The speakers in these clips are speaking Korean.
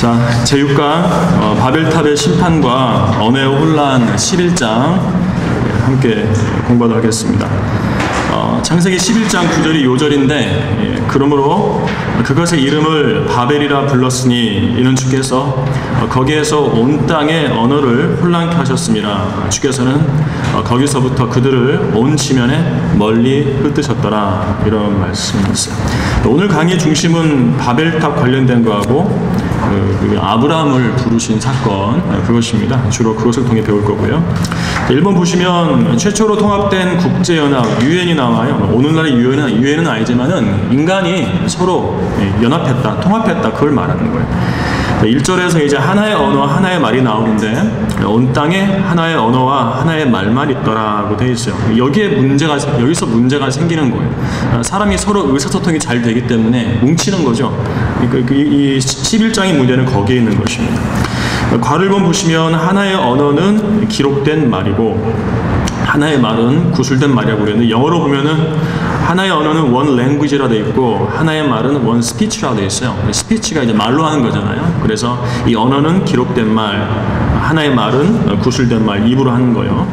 자, 제6강 바벨탑의 심판과 언어의 혼란 11장 함께 공부하도록 하겠습니다. 창세기 11장 9절이 요절인데, 그러므로 그것의 이름을 바벨이라 불렀으니 이는 주께서 거기에서 온 땅의 언어를 혼란케 하셨습니다. 주께서는 거기서부터 그들을 온 지면에 멀리 흩으셨더라. 이런 말씀이 있어요. 오늘 강의 중심은 바벨탑 관련된 거하고 아브라함을 부르신 사건, 그것입니다. 주로 그것을 통해 배울 거고요. 1번 보시면 최초로 통합된 국제연합 유엔이 나와요. 오늘날의 유엔은 아니지만은 인간이 서로 연합했다, 통합했다, 그걸 말하는 거예요. 1절에서 이제 하나의 언어, 하나의 말이 나오는데 온 땅에 하나의 언어와 하나의 말만 있더라고 되어 있어요. 여기서 문제가 생기는 거예요. 사람이 서로 의사소통이 잘 되기 때문에 뭉치는 거죠. 이 11장의 문제는 거기에 있는 것입니다. 괄을본 보시면 하나의 언어는 기록된 말이고 하나의 말은 구술된 말이라고 그랬는데, 영어로 보면은 하나의 언어는 one language라 되어 있고 하나의 말은 one speech라 되어 있어요. 스피치가 이제 말로 하는 거잖아요. 그래서 이 언어는 기록된 말, 하나의 말은 구술된 말, 입으로 하는 거예요.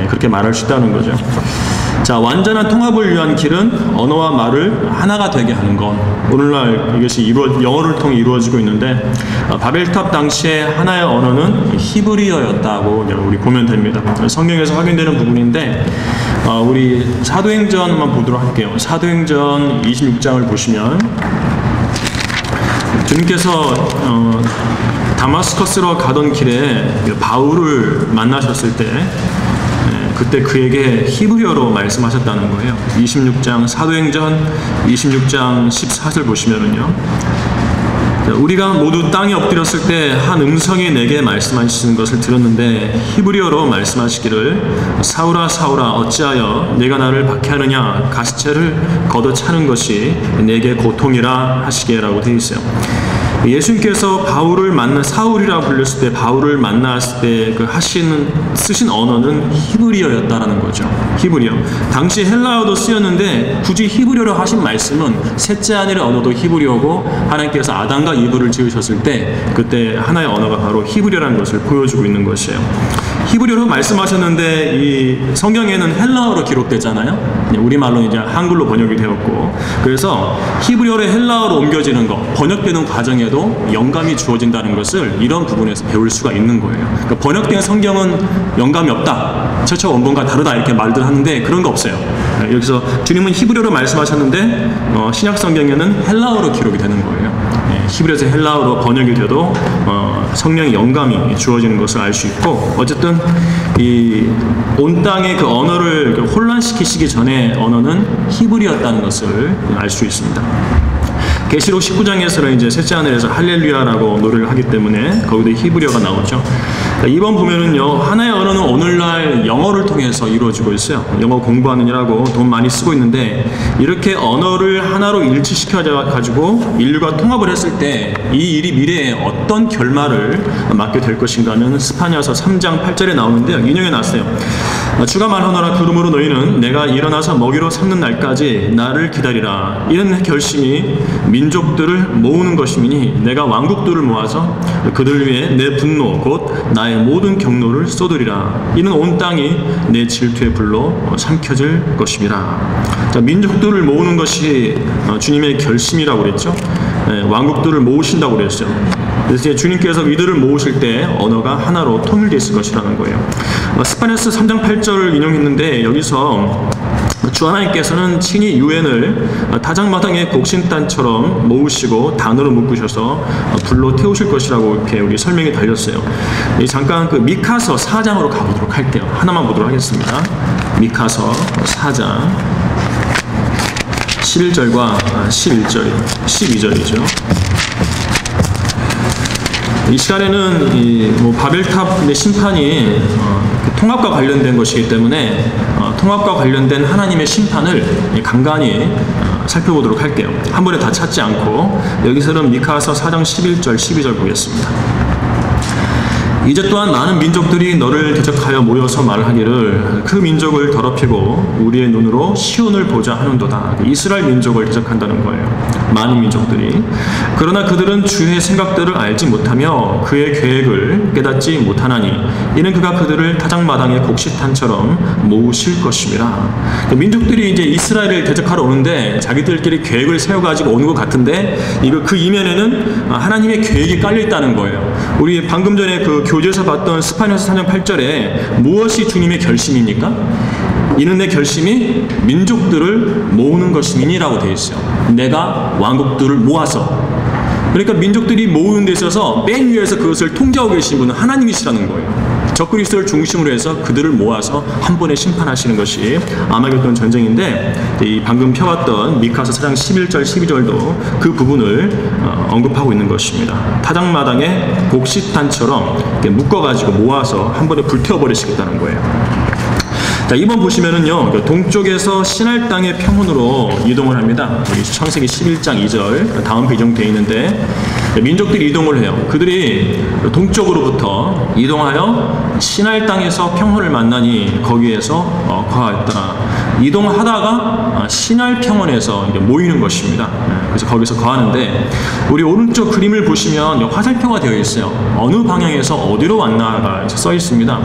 그렇게 말할 수 있다는 거죠. 자, 완전한 통합을 위한 길은 언어와 말을 하나가 되게 하는 것. 오늘날 이것이 영어를 통해 이루어지고 있는데, 바벨탑 당시에 하나의 언어는 히브리어였다고 우리 보면 됩니다. 성경에서 확인되는 부분인데, 우리 사도행전만 보도록 할게요. 사도행전 26장을 보시면 주님께서 다마스커스로 가던 길에 바울을 만나셨을 때 그때 그에게 히브리어로 말씀하셨다는 거예요. 26장 사도행전 26장 14절 보시면은요, 우리가 모두 땅에 엎드렸을 때 한 음성이 내게 말씀하시는 것을 들었는데 히브리어로 말씀하시기를 사울아 사울아 어찌하여 내가 나를 박해하느냐, 가시체를 걷어차는 것이 내게 고통이라 하시게라고 되어 있어요. 예수님께서 사울이라고 불렸을 때, 바울을 만났을 때 쓰신 언어는 히브리어였다라는 거죠. 히브리어. 당시 헬라어도 쓰였는데 굳이 히브리어로 하신 말씀은 셋째 하늘의 언어도 히브리어고, 하나님께서 아담과 이브를 지으셨을 때 그때 하나의 언어가 바로 히브리어라는 것을 보여주고 있는 것이에요. 히브리어로 말씀하셨는데 이 성경에는 헬라어로 기록됐잖아요. 우리말로 이제 한글로 번역이 되었고, 그래서 히브리어로 헬라어로 옮겨지는 것, 번역되는 과정에도 영감이 주어진다는 것을 이런 부분에서 배울 수가 있는 거예요. 그러니까 번역된 성경은 영감이 없다, 최초 원본과 다르다, 이렇게 말들 하는데 그런 거 없어요. 여기서 주님은 히브리어로 말씀하셨는데 신약 성경에는 헬라어로 기록이 되는 거예요. 히브리어에서 헬라어로 번역이 돼도 성령의 영감이 주어지는 것을 알 수 있고, 어쨌든 이 온 땅의 그 언어를 혼란시키시기 전에 언어는 히브리어였다는 것을 알 수 있습니다. 계시록 19장에서는 이제 셋째 하늘에서 할렐루야라고 노래를 하기 때문에 거기도 히브리어가 나오죠. 2번 보면은요, 하나의 언어는 오늘날 영어를 통해서 이루어지고 있어요. 영어 공부하느냐고 돈 많이 쓰고 있는데, 이렇게 언어를 하나로 일치시켜가지고 인류가 통합을 했을 때 이 일이 미래에 어떤 결말을 맞게 될 것인가는 스파냐서 3장 8절에 나오는데요, 인용해 놨어요. 주가 말하노라, 그러므로 너희는 내가 일어나서 먹이로 삼는 날까지 나를 기다리라. 이런 결심이 민족들을 모으는 것이니 내가 왕국들을 모아서 그들 위에 내 분노 곧 나의 모든 경노를 쏟으리라. 이는 온 땅이 내 질투의 불로 삼켜질 것임이라. 자, 민족들을 모으는 것이 주님의 결심이라고 그랬죠. 왕국들을 모으신다고 그랬어요. 그래서 이제 주님께서 이들을 모으실 때 언어가 하나로 통일되어 있을 것이라는 거예요. 스파냐서 3장 8절을 인용했는데, 여기서 주 하나님께서는 친히 유엔을 타작마당의 곡신단처럼 모으시고 단으로 묶으셔서 불로 태우실 것이라고 이렇게 우리 설명이 달렸어요. 잠깐 그 미카서 4장으로 가보도록 할게요. 하나만 보도록 하겠습니다. 미카서 4장 11절과 12절이죠. 이 시간에는 바벨탑의 심판이 통합과 관련된 것이기 때문에 통합과 관련된 하나님의 심판을 간간히 살펴보도록 할게요. 한 번에 다 찾지 않고 여기서는 미카서 4장 11절 12절 보겠습니다. 이제 또한 많은 민족들이 너를 대적하여 모여서 말하기를 그 민족을 더럽히고 우리의 눈으로 시온을 보자 하는도다. 이스라엘 민족을 대적한다는 거예요. 많은 민족들이. 그러나 그들은 주의 생각들을 알지 못하며 그의 계획을 깨닫지 못하나니 이는 그가 그들을 타작마당의 곡식탄처럼 모으실 것임이라. 민족들이 이제 이스라엘을 대적하러 오는데 자기들끼리 계획을 세워가지고 오는 것 같은데 그 이면에는 하나님의 계획이 깔려 있다는 거예요. 우리 방금 전에 그 교재에서 봤던 스파냐서 4장 8절에 무엇이 주님의 결심입니까? 이는 내 결심이 민족들을 모으는 것임이니라고 되어 있어요. 내가 왕국들을 모아서. 그러니까 민족들이 모으는 데 있어서 맨 위에서 그것을 통제하고 계신 분은 하나님이시라는 거예요. 적그리스도를 중심으로 해서 그들을 모아서 한 번에 심판하시는 것이 아마겟돈 전쟁인데, 이 방금 펴왔던 미카서 4장 11절 12절도 그 부분을 언급하고 있는 것입니다. 타작마당에 곡식탄처럼 묶어가지고 모아서 한 번에 불태워버리시겠다는 거예요. 자, 2번 보시면은요, 동쪽에서 시날 땅의 평원으로 이동을 합니다. 여기 창세기 11장 2절 다음 배경 되어 있는데, 민족들이 이동을 해요. 그들이 동쪽으로부터 이동하여 시날 땅에서 평원을 만나니 거기에서 거하였다. 이동하다가 시날 평원에서 이제 모이는 것입니다. 그래서 거기서 거하는데, 우리 오른쪽 그림을 보시면 화살표가 되어 있어요. 어느 방향에서 어디로 왔나가 써 있습니다.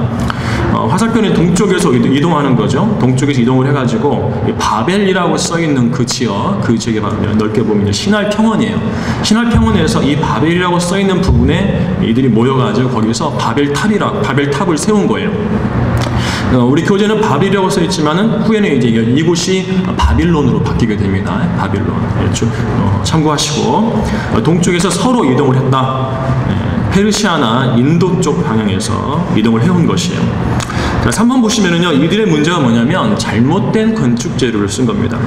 화살표는 동쪽에서 이동하는 거죠. 동쪽에서 이동을 해가지고 바벨이라고 써 있는 그 지역, 그 지역에 넓게 보면 시날 평원이에요. 시날 평원에서 이 바벨이라고 써 있는 부분에 이들이 모여가지고 거기서 바벨탑을 세운 거예요. 우리 교재는 바빌이라고 써 있지만은 후에는 이제 이곳이 바빌론으로 바뀌게 됩니다. 바빌론. 참고하시고, 동쪽에서 서로 이동을 했다. 페르시아나 인도 쪽 방향에서 이동을 해온 것이에요. 자, 3번 보시면은요, 이들의 문제가 뭐냐면 잘못된 건축 재료를 쓴 겁니다.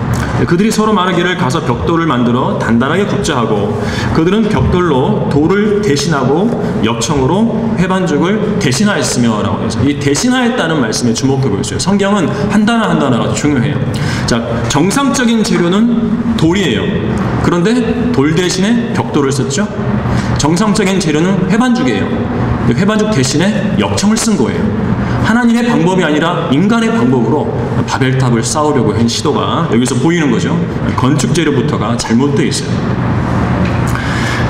그들이 서로 말하기를 가서 벽돌을 만들어 단단하게 굽자 하고, 그들은 벽돌로 돌을 대신하고 역청으로 회반죽을 대신하였으며 라고 해서 이 대신하였다는 말씀에 주목해 보겠어요. 성경은 한 단어가 중요해요. 자, 정상적인 재료는 돌이에요. 그런데 돌 대신에 벽돌을 썼죠. 정상적인 재료는 회반죽이에요. 회반죽 대신에 역청을 쓴 거예요. 하나님의 방법이 아니라 인간의 방법으로 바벨탑을 쌓으려고 한 시도가 여기서 보이는 거죠. 건축 재료부터가 잘못되어 있어요.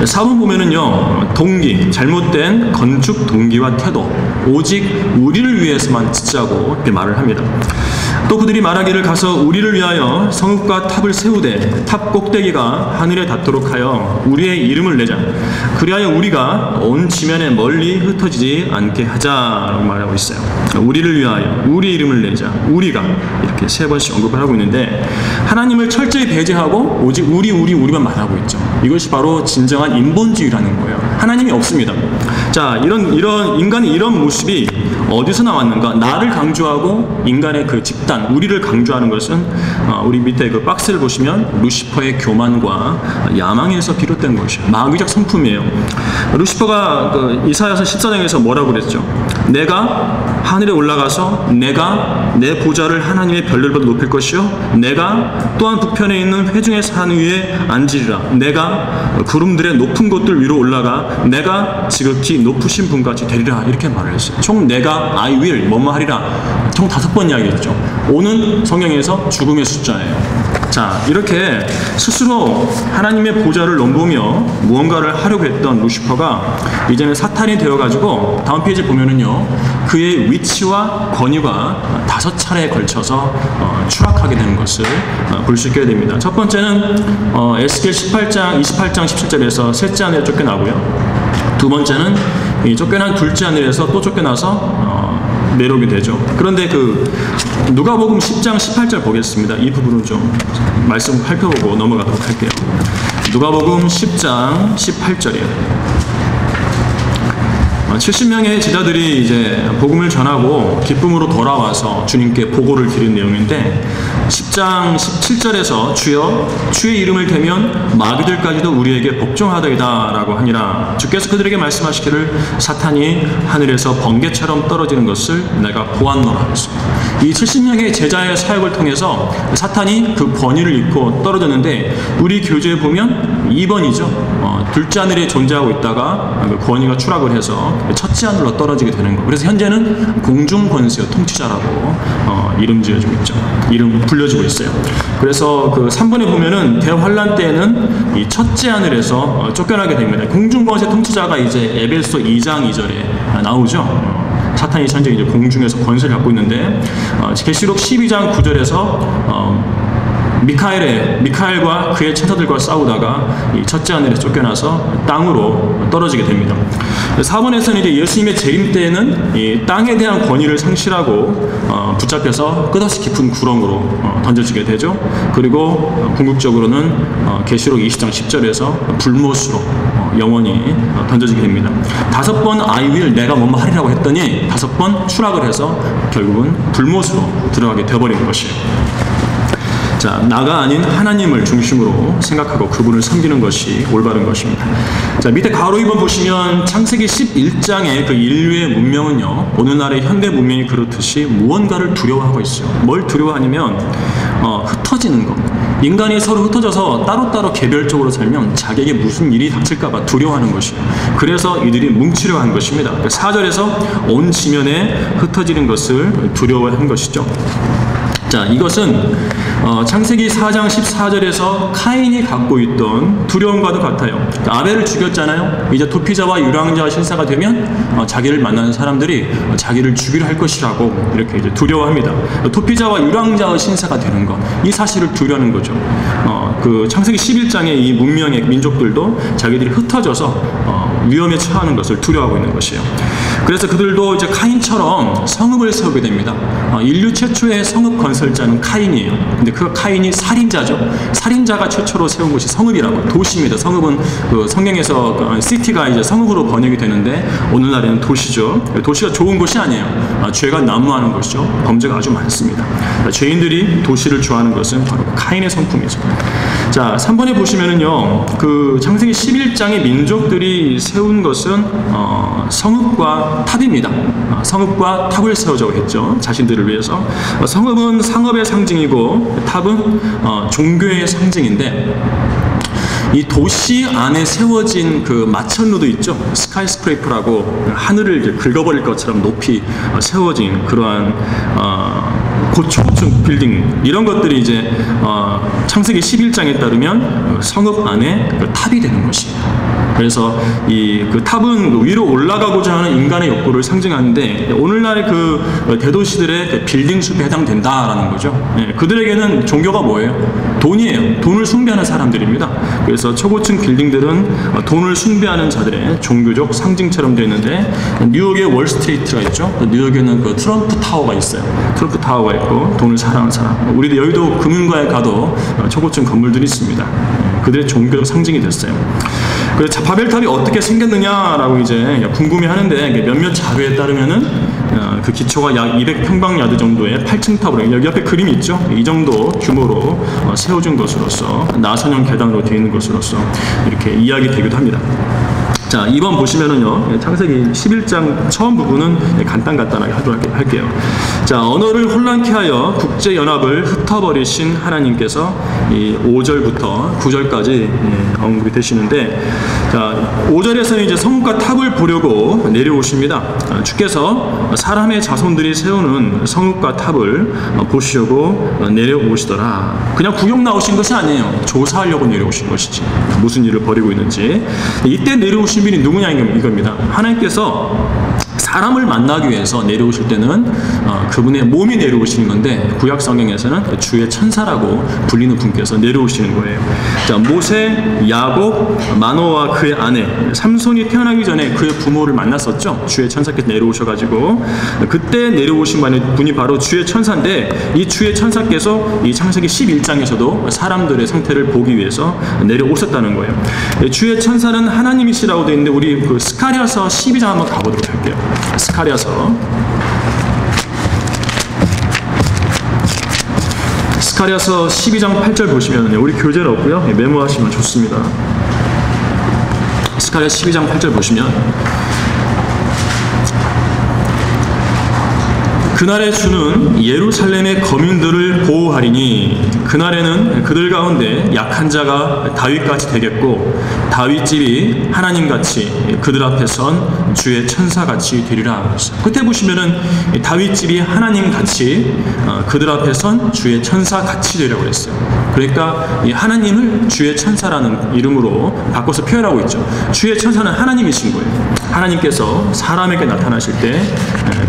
4번 보면은요, 동기, 잘못된 건축 동기와 태도, 오직 우리를 위해서만 짓자고 이렇게 말을 합니다. 또 그들이 말하기를 가서 우리를 위하여 성읍과 탑을 세우되 탑 꼭대기가 하늘에 닿도록 하여 우리의 이름을 내자. 그리하여 우리가 온 지면에 멀리 흩어지지 않게 하자라고 말하고 있어요. 우리를 위하여, 우리 이름을 내자. 우리가 이렇게 3번씩 언급을 하고 있는데, 하나님을 철저히 배제하고 오직 우리만 말하고 있죠. 이것이 바로 진정한 인본주의라는 거예요. 하나님이 없습니다. 자, 이런 인간의 이런 모습이 어디서 나왔는가? 나를 강조하고 인간의 그 집단, 우리를 강조하는 것은 우리 밑에 그 박스를 보시면 루시퍼의 교만과 야망에서 비롯된 것이에요. 마귀적 성품이에요. 루시퍼가 그 이사야서 14장에서 뭐라고 그랬죠? 내가 하늘에 올라가서 내가 내 보좌를 하나님의 별들보다 높일 것이요, 내가 또한 북편에 있는 회중의 산 위에 앉으리라. 내가 구름들의 높은 곳들 위로 올라가 내가 지극히 높으신 분같이 되리라. 이렇게 말을 했어요. 총 내가 I will 뭐뭐 하리라 총 5번 이야기했죠. 오는 성경에서 죽음의 숫자예요. 자, 이렇게 스스로 하나님의 보좌를 넘보며 무언가를 하려고 했던 루시퍼가 이제는 사탄이 되어가지고 다음 페이지 보면은요, 그의 위치와 권위가 5차례에 걸쳐서 추락하게 되는 것을 볼 수 있게 됩니다. 첫 번째는 에스겔 18장 28장 17절에서 셋째 하늘에 쫓겨나고요. 두 번째는 이 쫓겨난 둘째 하늘에서 또 쫓겨나서 내려오게 되죠. 그런데 그 누가복음 10장 18절 보겠습니다. 이 부분은 좀 말씀 살펴보고 넘어가도록 할게요. 누가복음 10장 18절이에요. 70명의 제자들이 이제 복음을 전하고 기쁨으로 돌아와서 주님께 보고를 드린 내용인데, 10장 17절에서 주여 주의 이름을 대면 마귀들까지도 우리에게 복종하더이다 라고 하니라. 주께서 그들에게 말씀하시기를 사탄이 하늘에서 번개처럼 떨어지는 것을 내가 보았노라 했습니다. 이 70명의 제자의 사역을 통해서 사탄이 그 권위를 잃고 떨어졌는데, 우리 교재에 보면 2번이죠. 둘째 하늘에 존재하고 있다가 그 권위가 추락을 해서 첫째 하늘로 떨어지게 되는 거. 그래서 현재는 공중 권세의 통치자라고 이름 지어주고 있죠. 이름 불려주고 있어요. 그래서 그 3번에 보면은 대환란 때에는 이 첫째 하늘에서 쫓겨나게 됩니다. 공중 권세 통치자가 이제 에베소 2장 2절에 나오죠. 사탄이 현재 이제 공중에서 권세를 갖고 있는데 계시록 12장 9절에서 미카엘과 그의 천사들과 싸우다가 이 첫째 하늘에 쫓겨나서 땅으로 떨어지게 됩니다. 4번에서는 이제 예수님의 재림 때에는 이 땅에 대한 권위를 상실하고 붙잡혀서 끝없이 깊은 구렁으로 던져지게 되죠. 그리고 궁극적으로는 계시록 20장 10절에서 불못으로 영원히 던져지게 됩니다. 5번 I will 내가 뭐뭐 하리라고 했더니 5번 추락을 해서 결국은 불못으로 들어가게 되어버린 것이에요. 자, 나가 아닌 하나님을 중심으로 생각하고 그분을 섬기는 것이 올바른 것입니다. 자, 밑에 가로 2번 보시면 창세기 11장의 그 인류의 문명은요, 오늘날의 현대 문명이 그렇듯이 무언가를 두려워하고 있어요. 뭘 두려워하냐면 흩어지는 것. 인간이 서로 흩어져서 따로따로 개별적으로 살면 자기에게 무슨 일이 닥칠까봐 두려워하는 것이에요. 그래서 이들이 뭉치려 한 것입니다. 4절에서 온 지면에 흩어지는 것을 두려워한 것이죠. 자, 이것은 창세기 4장 14절에서 카인이 갖고 있던 두려움과도 같아요. 아벨을 죽였잖아요. 이제 도피자와 유랑자와 신사가 되면 자기를 만나는 사람들이 자기를 죽이려 할 것이라고 이렇게 이제 두려워합니다. 도피자와 유랑자의 신사가 되는 것, 이 사실을 두려워하는 거죠. 그 창세기 11장의 이 문명의 민족들도 자기들이 흩어져서 위험에 처하는 것을 두려워하고 있는 것이에요. 그래서 그들도 이제 카인처럼 성읍을 세우게 됩니다. 인류 최초의 성읍 건설자는 카인이에요. 근데 그 카인이 살인자죠. 살인자가 최초로 세운 곳이 성읍이라고, 도시입니다. 성읍은 그 성경에서 시티가 이제 성읍으로 번역이 되는데 오늘날에는 도시죠. 도시가 좋은 곳이 아니에요. 죄가 난무하는 곳이죠. 범죄가 아주 많습니다. 죄인들이 도시를 좋아하는 것은 바로 카인의 성품이죠. 자, 3번에 보시면은요, 그 창세기 11장의 민족들이 세운 것은 성읍과 탑입니다. 성읍과 탑을 세우자고 했죠. 자신들을 위해서. 성읍은 상업의 상징이고 탑은 종교의 상징인데, 이 도시 안에 세워진 그 마천루도 있죠. 스카이스크레이퍼라고 하늘을 이제 긁어버릴 것처럼 높이 세워진 그러한 고초고층 빌딩, 이런 것들이 이제 창세기 11장에 따르면 성읍 안에 그 탑이 되는 것이에요. 그래서 이 그 탑은 위로 올라가고자 하는 인간의 욕구를 상징하는데, 오늘날의 그 대도시들의 그 빌딩 숲에 해당된다라는 거죠. 예, 그들에게는 종교가 뭐예요? 돈이에요. 돈을 숭배하는 사람들입니다. 그래서 초고층 빌딩들은 돈을 숭배하는 자들의 종교적 상징처럼 되어 있는데, 뉴욕의 월스트리트가 있죠. 뉴욕에는 그 트럼프 타워가 있어요. 트럼프 타워가 있고 돈을 사랑하는 사람. 우리도 여의도 금융가에 가도 초고층 건물들이 있습니다. 그들의 종교적 상징이 됐어요. 그래서 바벨탑이 어떻게 생겼느냐라고 이제 궁금해하는데, 몇몇 자료에 따르면은 그 기초가 약 200평방야드 정도의 8층 탑으로, 여기 옆에 그림이 있죠. 이 정도 규모로 세워준 것으로서, 나선형 계단으로 되어 있는 것으로서 이렇게 이야기되기도 합니다. 자, 2번 보시면은요, 창세기 11장 처음 부분은 간단하게 하도록 할게요. 자, 언어를 혼란케 하여 국제연합을 흩어버리신 하나님께서 이 5절부터 9절까지 언급이 되시는데, 자, 5절에서는 이제 성읍과 탑을 보려고 내려오십니다. 주께서 사람의 자손들이 세우는 성읍과 탑을 보시려고 내려오시더라. 그냥 구경 나오신 것이 아니에요. 조사하려고 내려오신 것이지. 무슨 일을 벌이고 있는지. 이때 내려오신 분이 누구냐 이겁니다. 하나님께서 사람을 만나기 위해서 내려오실 때는 그분의 몸이 내려오시는 건데, 구약 성경에서는 주의 천사라고 불리는 분께서 내려오시는 거예요. 자, 모세, 야곱, 마노아와 그의 아내 삼손이 태어나기 전에 그의 부모를 만났었죠. 주의 천사께서 내려오셔가지고, 그때 내려오신 분이 바로 주의 천사인데, 이 주의 천사께서 이 창세기 11장에서도 사람들의 상태를 보기 위해서 내려오셨다는 거예요. 주의 천사는 하나님이시라고 되어 있는데, 우리 그 스가랴서 12장 한번 가보도록 할게요. 스가랴서 12장 8절 보시면, 우리 교재는 없고요, 메모하시면 좋습니다. 스가랴 12장 8절 보시면, 그날에 주는 예루살렘의 거민들을 보호하리니 그날에는 그들 가운데 약한 자가 다윗같이 되겠고 다윗집이 하나님같이 그들 앞에 선 주의 천사같이 되리라. 끝에 보시면은 다윗집이 하나님같이 그들 앞에 선 주의 천사같이 되리라고 그랬어요. 그러니까 이 하나님을 주의 천사라는 이름으로 바꿔서 표현하고 있죠. 주의 천사는 하나님이신 거예요. 하나님께서 사람에게 나타나실 때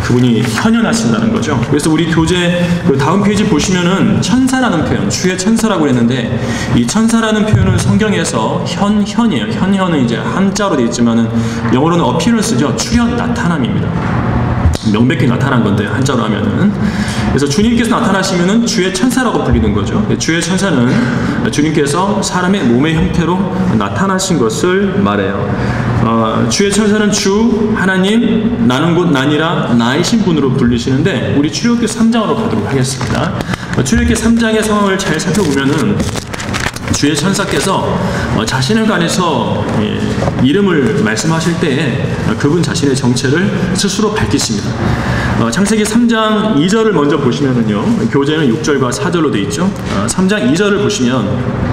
그분이 현현하신다는 거죠. 그래서 우리 교재 그 다음 페이지 보시면은 천사라는 표현, 주의 천사라고 했는데 이 천사라는 표현은 성경에서 현현이에요. 현현은 이제 한자로 되어 있지만은 영어로는 appearance죠. 출현, 나타남입니다. 명백히 나타난 건데 한자로 하면은. 그래서 주님께서 나타나시면은 주의 천사라고 불리는 거죠. 주의 천사는 주님께서 사람의 몸의 형태로 나타나신 것을 말해요. 주의 천사는 주 하나님, 나는 곧 나니라 나이신 분으로 불리시는데 우리 출애굽기 3장으로 가도록 하겠습니다. 출애굽기 3장의 상황을 잘 살펴보면은 주의 천사께서 자신을 가려서 이름을 말씀하실 때에 그분 자신의 정체를 스스로 밝히십니다. 창세기 3장 2절을 먼저 보시면은요, 교재는 6절과 4절로 되어 있죠. 3장 2절을 보시면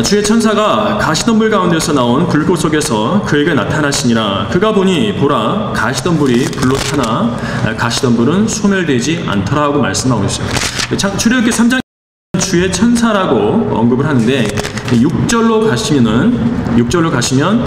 주의 천사가 가시덤불 가운데서 나온 불꽃 속에서 그에게 나타나시니라. 그가 보니 보라 가시덤불이 불로 타나 가시덤불은 소멸되지 않더라 하고 말씀하고 있어요. 출애굽기 3장 주의 천사라고 언급을 하는데 6절로 가시면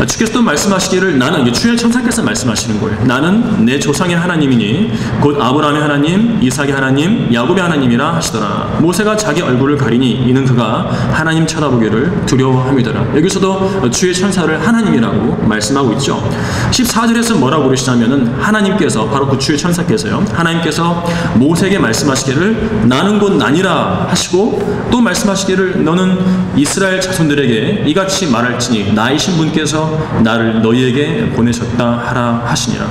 주께서 또 말씀하시기를 나는 주의 천사께서 말씀하시는 거예요. 나는 내 조상의 하나님이니 곧 아브라함의 하나님, 이삭의 하나님, 야곱의 하나님이라 하시더라. 모세가 자기 얼굴을 가리니 이는 그가 하나님 쳐다보기를 두려워함이더라. 여기서도 주의 천사를 하나님이라고 말씀하고 있죠. 14절에서 뭐라고 그러시냐면은 하나님께서 바로 그 주의 천사께서요. 하나님께서 모세에게 말씀하시기를 나는 곧 나니라 하시고 또 말씀하시기를 너는 이스라엘 자손들에게 이같이 말할지니 나이신 분께서 나를 너희에게 보내셨다 하라 하시니라.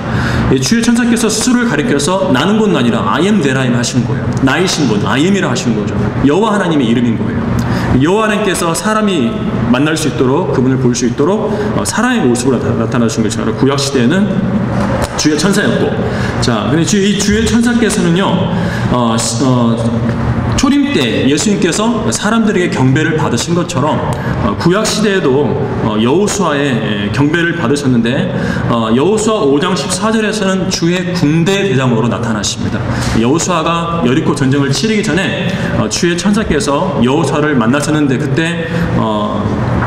주의 천사께서 스스로를 가리켜서 나는 곧 나니라 I am that I am 하시는 거예요. 나이신 분 I am이라 하시는 거죠. 여호와 하나님의 이름인 거예요. 여호와 하나님께서 사람이 만날 수 있도록 그분을 볼 수 있도록 사람의 모습으로 나타나신 것처럼 구약 시대에는 주의 천사였고, 자, 근데 이 주의 천사께서는요, 초림 때 예수님께서 사람들에게 경배를 받으신 것처럼 구약 시대에도 여호수아의 경배를 받으셨는데 여호수아 5장 14절에서는 주의 군대 대장으로 나타나십니다. 여호수아가 여리고 전쟁을 치르기 전에 주의 천사께서 여호수아를 만나셨는데 그때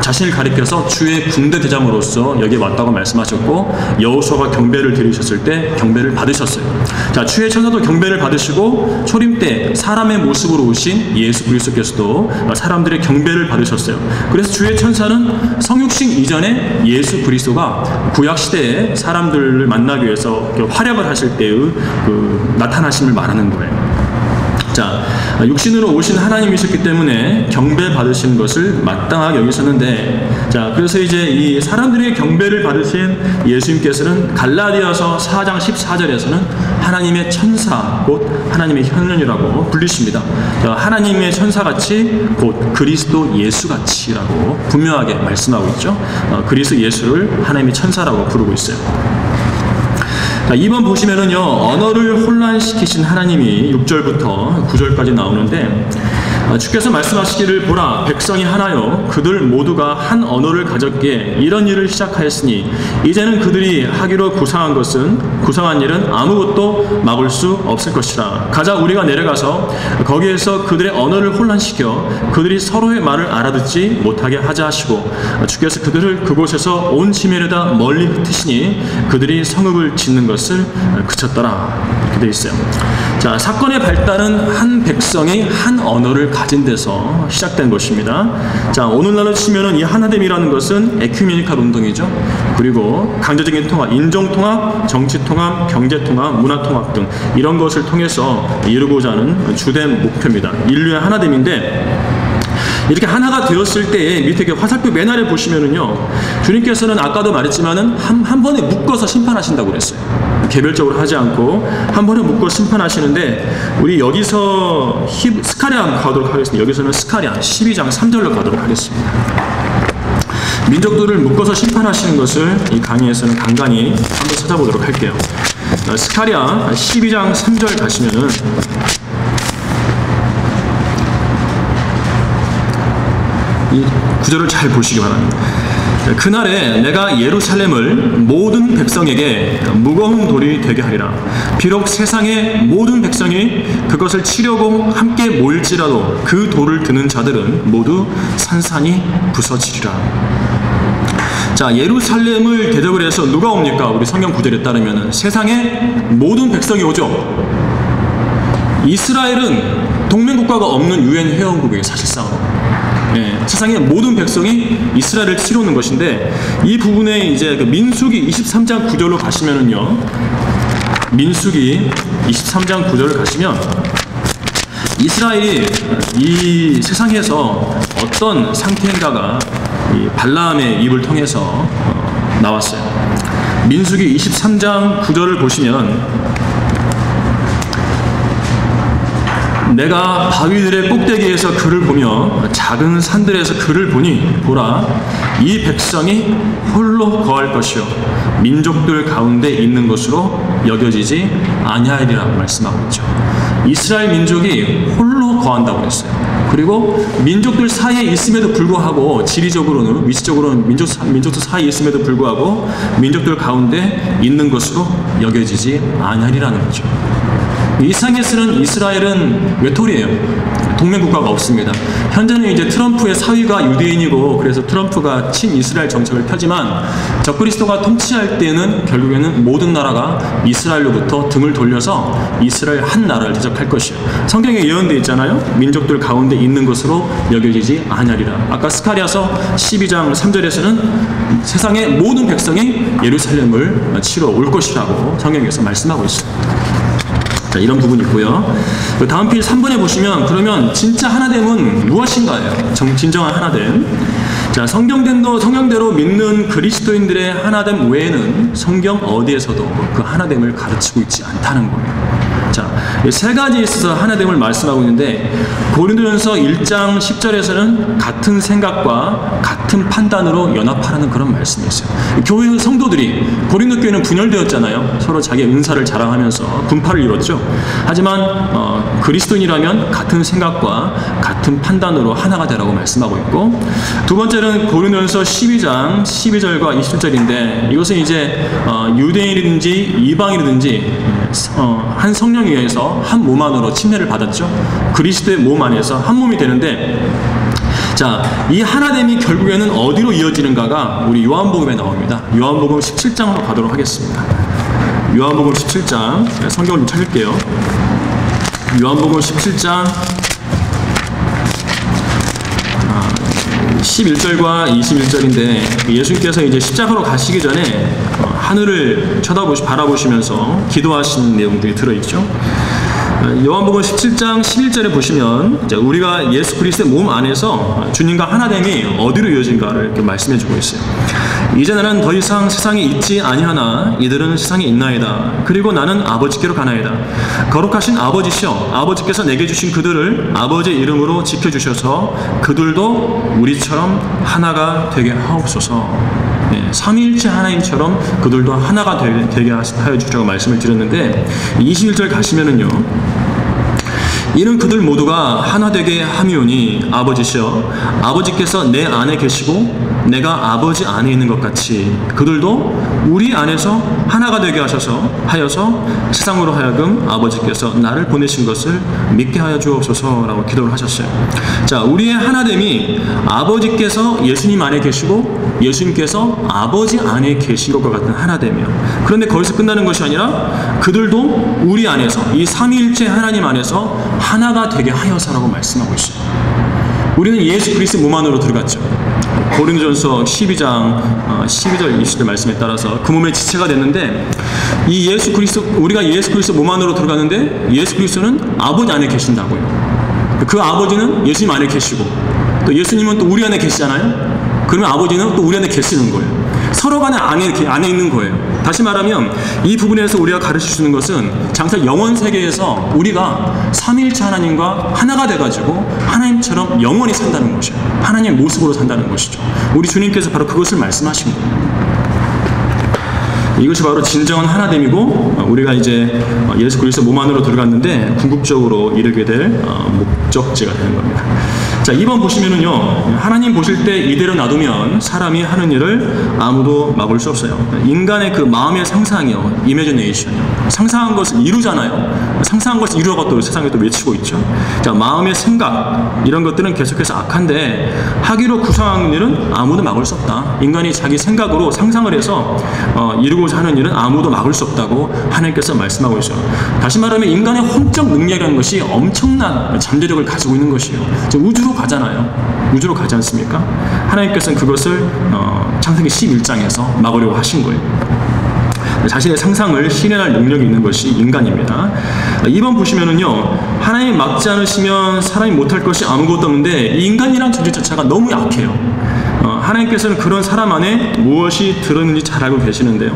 자신을 가리켜서 주의 군대 대장으로서 여기에 왔다고 말씀하셨고 여호수아가 경배를 드리셨을 때 경배를 받으셨어요. 자, 주의 천사도 경배를 받으시고 초림 때 사람의 모습으로 오신 예수 그리스도께서도 사람들의 경배를 받으셨어요. 그래서 주의 천사는 성육신 이전에 예수 그리스도가 구약 시대에 사람들을 만나기 위해서 활약을 하실 때의 그 나타나심을 말하는 거예요. 자, 육신으로 오신 하나님이셨기 때문에 경배 받으신 것을 마땅하게 여기셨는데, 자, 그래서 이제 이 사람들의 경배를 받으신 예수님께서는 갈라디아서 4장 14절에서는 하나님의 천사, 곧 하나님의 현현이라고 불리십니다. 자, 하나님의 천사같이 곧 그리스도 예수같이라고 분명하게 말씀하고 있죠. 그리스도 예수를 하나님의 천사라고 부르고 있어요. 2번 보시면은요, 언어를 혼란시키신 하나님이 6절부터 9절까지 나오는데, 주께서 말씀하시기를 보라 백성이 하나요 그들 모두가 한 언어를 가졌기에 이런 일을 시작하였으니 이제는 그들이 하기로 구상한 일은 아무것도 막을 수 없을 것이라. 가자 우리가 내려가서 거기에서 그들의 언어를 혼란시켜 그들이 서로의 말을 알아듣지 못하게 하자 하시고 주께서 그들을 그곳에서 온 지면에다 멀리 흩으시니 그들이 성읍을 짓는 것을 그쳤더라. 이렇게 되어 있어요. 자, 사건의 발달은 한 백성이 한 언어를 가진 데서 시작된 것입니다. 자, 오늘날로 치면은 이 하나됨이라는 것은 에큐메니칼 운동이죠. 그리고 강제적인 통합, 인종 통합, 정치 통합, 경제 통합, 문화 통합 등 이런 것을 통해서 이루고자 하는 주된 목표입니다. 인류의 하나됨인데, 이렇게 하나가 되었을 때에 밑에 화살표 맨 아래 보시면은요, 주님께서는 아까도 말했지만은 한 번에 묶어서 심판하신다고 그랬어요. 개별적으로 하지 않고 한 번에 묶어 심판하시는데, 우리 여기서 스가랴 가도록 하겠습니다. 여기서는 스가랴 12장 3절로 가도록 하겠습니다. 민족들을 묶어서 심판하시는 것을 이 강의에서는 간간히 한번 찾아보도록 할게요. 스가랴 12장 3절 가시면은 이 구절을 잘 보시기 바랍니다. 그날에 내가 예루살렘을 모든 백성에게 무거운 돌이 되게 하리라. 비록 세상의 모든 백성이 그것을 치려고 함께 모일지라도 그 돌을 드는 자들은 모두 산산이 부서지리라. 자, 예루살렘을 대적을 해서 누가 옵니까? 우리 성경 구절에 따르면 세상의 모든 백성이 오죠. 이스라엘은 동맹국가가 없는 유엔 회원국이에요, 사실상. 세상의 모든 백성이 이스라엘을 치러오는 것인데, 이 부분에 이제 그 민수기 23장 9절로 가시면은요, 민수기 23장 9절을 가시면 이스라엘이 이 세상에서 어떤 상태인가가 이 발라함의 입을 통해서 나왔어요. 민수기 23장 9절을 보시면 내가 바위들의 꼭대기에서 그를 보며 작은 산들에서 그를 보니 보라, 이 백성이 홀로 거할 것이요 민족들 가운데 있는 것으로 여겨지지 아니하리라고 말씀하고 있죠. 이스라엘 민족이 홀로 거한다고 했어요. 그리고 민족들 사이에 있음에도 불구하고, 지리적으로는 위치적으로는 민족들 사이에 있음에도 불구하고 민족들 가운데 있는 것으로 여겨지지 아니하리라는 거죠. 이 세상에 쓰는 이스라엘은 외톨이에요. 동맹국가가 없습니다. 현재는 이제 트럼프의 사위가 유대인이고, 그래서 트럼프가 친이스라엘 정책을 펴지만, 적그리스도가 통치할 때는 결국에는 모든 나라가 이스라엘로부터 등을 돌려서 이스라엘 한 나라를 대적할 것이에요. 성경에 예언되어 있잖아요. 민족들 가운데 있는 것으로 여겨지지 아니하리라. 아까 스가랴서 12장 3절에서는 세상의 모든 백성이 예루살렘을 치러 올 것이라고 성경에서 말씀하고 있습니다. 자, 이런 부분이 있고요. 다음 페이지 3번에 보시면, 그러면 진짜 하나됨은 무엇인가요? 진정한 하나됨. 자, 성경대로 믿는 그리스도인들의 하나됨 외에는 성경 어디에서도 그 하나됨을 가르치고 있지 않다는 거예요. 자, 세 가지에 있어서 하나됨을 말씀하고 있는데, 고린도전서 1장 10절에서는 같은 생각과 같은 판단으로 연합하라는 그런 말씀이 있어요. 교회 성도들이, 고린도 교회는 분열되었잖아요. 서로 자기의 은사를 자랑하면서 분파를 이뤘죠. 하지만 그리스도인이라면 같은 생각과 같은 판단으로 하나가 되라고 말씀하고 있고, 두 번째는 고린도전서 12장 12절과 27절인데, 이것은 이제 유대인이든지 이방인이든지 한 성령에 의해서 한 몸 안으로 침례를 받았죠. 그리스도의 몸 안에서 한 몸이 되는데, 자, 이 하나됨이 결국에는 어디로 이어지는가가 우리 요한복음에 나옵니다. 요한복음 17장으로 가도록 하겠습니다. 요한복음 17장, 성경을 좀 찾을게요. 요한복음 17장 11절과 21절인데, 예수님께서 이제 십자가로 가시기 전에 하늘을 바라보시면서 기도하신 내용들이 들어있죠. 요한복음 17장 11절에 보시면, 우리가 예수 그리스도의 몸 안에서 주님과 하나됨이 어디로 이어진가를 이렇게 말씀해주고 있어요. 이제 나는 더 이상 세상에 있지 아니하나 이들은 세상에 있나이다. 그리고 나는 아버지께로 가나이다. 거룩하신 아버지시여, 아버지께서 내게 주신 그들을 아버지의 이름으로 지켜주셔서 그들도 우리처럼 하나가 되게 하옵소서. 삼위일체 하나님처럼 그들도 하나가 되게 하여 주시라고 말씀을 드렸는데, 21절 가시면은요, 이는 그들 모두가 하나 되게 함이오니 아버지시여, 아버지께서 내 안에 계시고 내가 아버지 안에 있는 것 같이 그들도 우리 안에서 하나가 되게 하여서 세상으로 하여금 아버지께서 나를 보내신 것을 믿게 하여 주옵소서라고 기도를 하셨어요. 자, 우리의 하나됨이 아버지께서 예수님 안에 계시고 예수님께서 아버지 안에 계신 것과 같은 하나됨이에요. 그런데 거기서 끝나는 것이 아니라 그들도 우리 안에서, 이 삼위일체 하나님 안에서 하나가 되게 하여서라고 말씀하고 있어요. 우리는 예수 그리스도 몸 안으로 들어갔죠. 고린도전서 12장 12절 20절 말씀에 따라서 그 몸의 지체가 됐는데, 이 우리가 예수 그리스도 몸 안으로 들어갔는데, 예수 그리스도는 아버지 안에 계신다고요. 그 아버지는 예수님 안에 계시고, 또 예수님은 또 우리 안에 계시잖아요. 그러면 아버지는 또 우리 안에 계시는 거예요. 서로 간에 안에 있는 거예요. 다시 말하면 이 부분에서 우리가 가르쳐 주는 것은 장차 영원 세계에서 우리가 삼위일체 하나님과 하나가 돼가지고 하나님처럼 영원히 산다는 것이에요. 하나님의 모습으로 산다는 것이죠. 우리 주님께서 바로 그것을 말씀하신 거예요. 이것이 바로 진정한 하나됨이고 우리가 이제 예수 그리스도 몸 안으로 들어갔는데 궁극적으로 이르게 될 목적지가 되는 겁니다. 자, 2번 보시면은요, 하나님 보실 때 이대로 놔두면 사람이 하는 일을 아무도 막을 수 없어요. 인간의 그 마음의 상상이요, 이매지네이션이요, 상상한 것을 이루잖아요. 상상한 것을 이루어가 또 세상에 또 외치고 있죠. 자, 마음의 생각 이런 것들은 계속해서 악한데 하기로 구상하는 일은 아무도 막을 수 없다. 인간이 자기 생각으로 상상을 해서 이루고자 하는 일은 아무도 막을 수 없다고 하나님께서 말씀하고 있어요. 다시 말하면 인간의 혼적 능력이라는 것이 엄청난 잠재력을 가지고 있는 것이에요. 우주로 가잖아요. 우주로 가지 않습니까? 하나님께서는 그것을 창세기 11장에서 막으려고 하신 거예요. 자신의 상상을 실현할 능력이 있는 것이 인간입니다. 2번 보시면은요, 하나님 막지 않으시면 사람이 못할 것이 아무것도 없는데 이 인간이란 존재 자체가 너무 약해요. 하나님께서는 그런 사람 안에 무엇이 들었는지 잘 알고 계시는데요.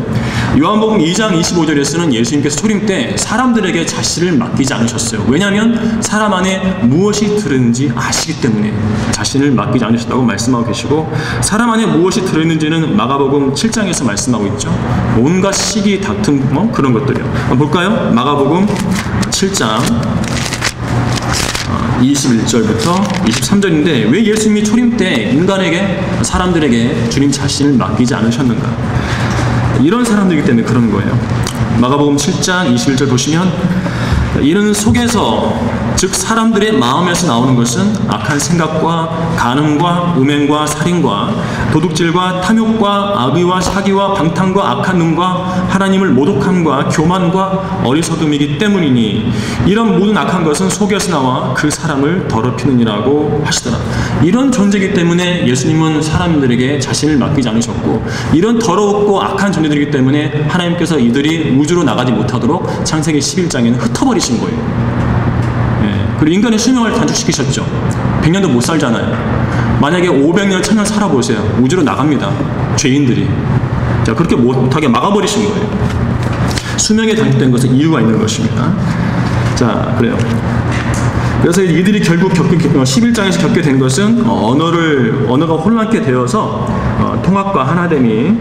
요한복음 2장 25절에서는 예수님께서 초림 때 사람들에게 자신을 맡기지 않으셨어요. 왜냐하면 사람 안에 무엇이 들었는지 아시기 때문에 자신을 맡기지 않으셨다고 말씀하고 계시고, 사람 안에 무엇이 들었는지는 마가복음 7장에서 말씀하고 있죠. 온갖 시기, 다툼, 그런 것들이요. 볼까요? 마가복음 7장 21절부터 23절인데 왜 예수님이 초림 때 인간에게, 사람들에게 주님 자신을 맡기지 않으셨는가? 이런 사람들이기 때문에 그런 거예요. 마가복음 7장 21절 보시면, 이는 속에서, 즉 사람들의 마음에서 나오는 것은 악한 생각과 간음과 음행과 살인과 도둑질과 탐욕과 악의와 사기와 방탕과 악한 눈과 하나님을 모독함과 교만과 어리석음이기 때문이니 이런 모든 악한 것은 속에서 나와 그 사람을 더럽히느니라고 하시더라. 이런 존재이기 때문에 예수님은 사람들에게 자신을 맡기지 않으셨고, 이런 더럽고 악한 존재들이기 때문에 하나님께서 이들이 우주로 나가지 못하도록 창세기 11장에는 흩어버리신 거예요. 그리고 인간의 수명을 단축시키셨죠. 100년도 못 살잖아요. 만약에 500년, 1000년 살아보세요. 우주로 나갑니다. 죄인들이. 자, 그렇게 못하게 막아버리신 거예요. 수명이 단축된 것은 이유가 있는 것입니다. 자, 그래요. 그래서 이들이 결국 11장에서 겪게 된 것은 언어가 혼란케 되어서 통합과 하나됨이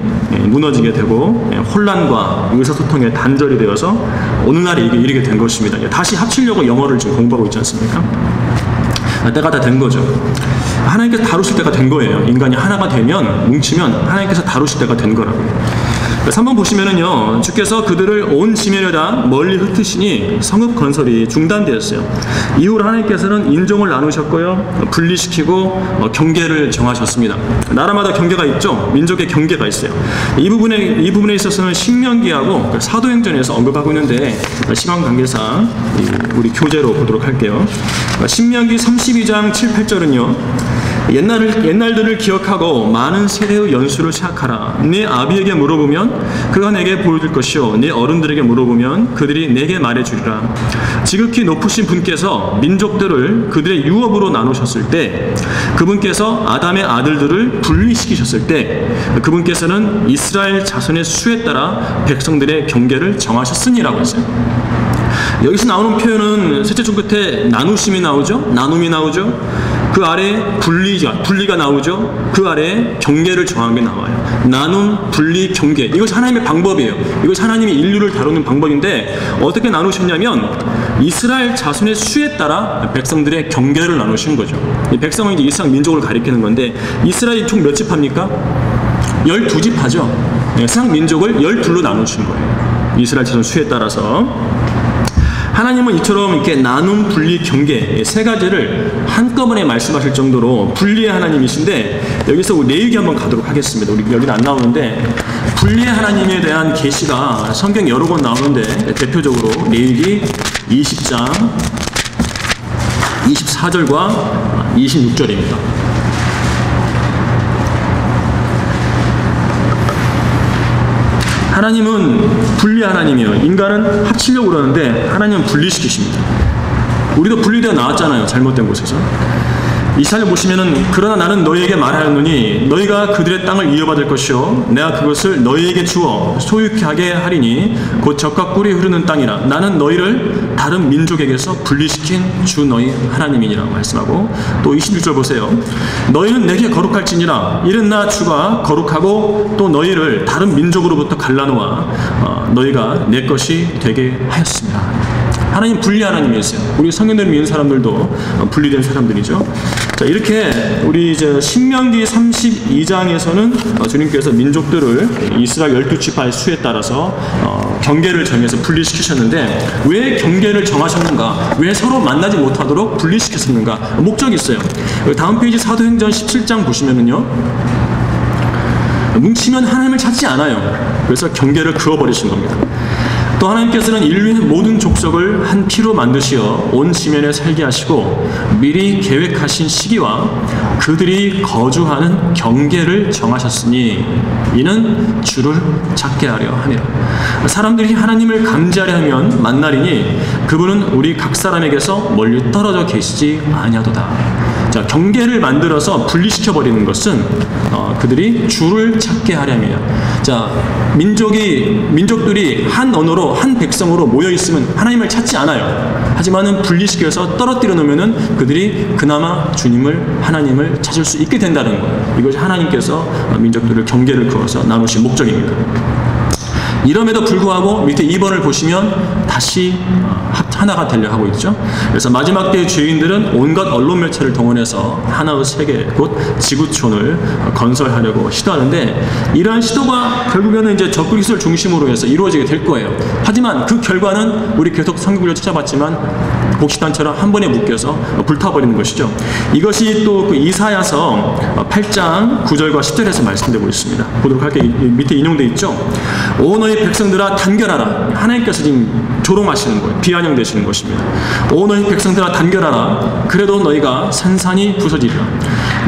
무너지게 되고 혼란과 의사소통의 단절이 되어서 오늘날에 이르게 된 것입니다. 다시 합치려고 영어를 지금 공부하고 있지 않습니까? 때가 다 된 거죠. 하나님께서 다루실 때가 된 거예요. 인간이 하나가 되면, 뭉치면 하나님께서 다루실 때가 된 거라고요. 3번 보시면은요, 주께서 그들을 온 지면에다 멀리 흩으시니 성읍 건설이 중단되었어요. 이후로 하나님께서는 인종을 나누셨고요, 분리시키고 경계를 정하셨습니다. 나라마다 경계가 있죠. 민족의 경계가 있어요. 이 부분에 있어서는 신명기하고 사도행전에서 언급하고 있는데, 시간 관계상 우리 교재로 보도록 할게요. 신명기 32장 7, 8절은요, 옛날들을 기억하고 많은 세대의 연수를 생각하라. 네 아비에게 물어보면 그가 내게 보여줄 것이요, 네 어른들에게 물어보면 그들이 내게 말해주리라. 지극히 높으신 분께서 민족들을 그들의 유업으로 나누셨을 때, 그분께서 아담의 아들들을 분리시키셨을 때, 그분께서는 이스라엘 자손의 수에 따라 백성들의 경계를 정하셨으니라고 했어요. 여기서 나오는 표현은 셋째 줄 끝에 나누심이 나오죠. 나눔이 나오죠. 그 아래 분리가 나오죠. 그 아래 경계를 정한 게 나와요. 나눔, 분리, 경계. 이것이 하나님의 방법이에요. 이것이 하나님이 인류를 다루는 방법인데, 어떻게 나누셨냐면 이스라엘 자손의 수에 따라 백성들의 경계를 나누신 거죠. 이 백성은 이제 이스라엘 민족을 가리키는 건데, 이스라엘이 총 몇 지파입니까? 12지파죠. 세상 민족을 12로 나누신 거예요. 이스라엘 자손 수에 따라서. 하나님은 이처럼 이렇게 나눔, 분리, 경계 세 가지를 한꺼번에 말씀하실 정도로 분리의 하나님이신데, 여기서 레위기 한번 가도록 하겠습니다. 우리 여기는 안 나오는데, 분리의 하나님에 대한 계시가 성경 여러 번 나오는데, 대표적으로 레위기 20장 24절과 26절입니다. 하나님은 분리 하나님이에요. 인간은 합치려고 그러는데 하나님은 분리시키십니다. 우리도 분리되어 나왔잖아요. 잘못된 곳에서. 24절 보시면은 그러나 나는 너희에게 말하였노니 너희가 그들의 땅을 이어받을 것이요 내가 그것을 너희에게 주어 소유케 하게 하리니 곧 젖과 꿀이 흐르는 땅이라. 나는 너희를 다른 민족에게서 분리시킨 주 너희 하나님이니라 말씀하고, 또 26절 보세요. 너희는 내게 거룩할지니라. 이는 나 주가 거룩하고 또 너희를 다른 민족으로부터 갈라놓아 너희가 내 것이 되게 하였습니다. 하나님 분리 하나님이세요. 우리 성경대로 믿는 사람들도 분리된 사람들이죠. 자, 이렇게 우리 이제 신명기 32장에서는 주님께서 민족들을 이스라엘 12지파의 수에 따라서 경계를 정해서 분리시키셨는데, 왜 경계를 정하셨는가? 왜 서로 만나지 못하도록 분리시켰었는가? 목적이 있어요. 다음 페이지 사도행전 17장 보시면은요, 뭉치면 하나님을 찾지 않아요. 그래서 경계를 그어버리신 겁니다. 또 하나님께서는 인류의 모든 족속을 한 피로 만드시어 온 지면에 살게 하시고 미리 계획하신 시기와 그들이 거주하는 경계를 정하셨으니 이는 주를 찾게 하려 함이라. 사람들이 하나님을 감지하려 하면 만나리니 그분은 우리 각 사람에게서 멀리 떨어져 계시지 아니하도다. 자, 경계를 만들어서 분리시켜버리는 것은 그들이 주를 찾게 하려면, 자, 민족들이 한 언어로 한 백성으로 모여있으면 하나님을 찾지 않아요. 하지만은 분리시켜서 떨어뜨려 놓으면은 그들이 그나마 주님을, 하나님을 찾을 수 있게 된다는 거예요. 이것이 하나님께서 민족들을 경계를 그어서 나누신 목적입니다. 이럼에도 불구하고 밑에 2번을 보시면 다시 하나가 되려 하고 있죠. 그래서 마지막 때의 죄인들은 온갖 언론 매체를 동원해서 하나의 세계, 곧 지구촌을 건설하려고 시도하는데, 이러한 시도가 결국에는 이제 적그리스도를 중심으로 해서 이루어지게 될 거예요. 하지만 그 결과는 우리 계속 성경을 찾아봤지만 복식단처럼 한 번에 묶여서 불타버리는 것이죠. 이것이 또 그 이사야서 8장 9절과 10절에서 말씀되고 있습니다. 보도록 할게요. 밑에 인용되어 있죠. 오 너희 백성들아 단결하라. 하나님께서 지금 조롱하시는 거예요. 비아냥되시는 것입니다. 오 너희 백성들아 단결하라. 그래도 너희가 산산이 부서지리라.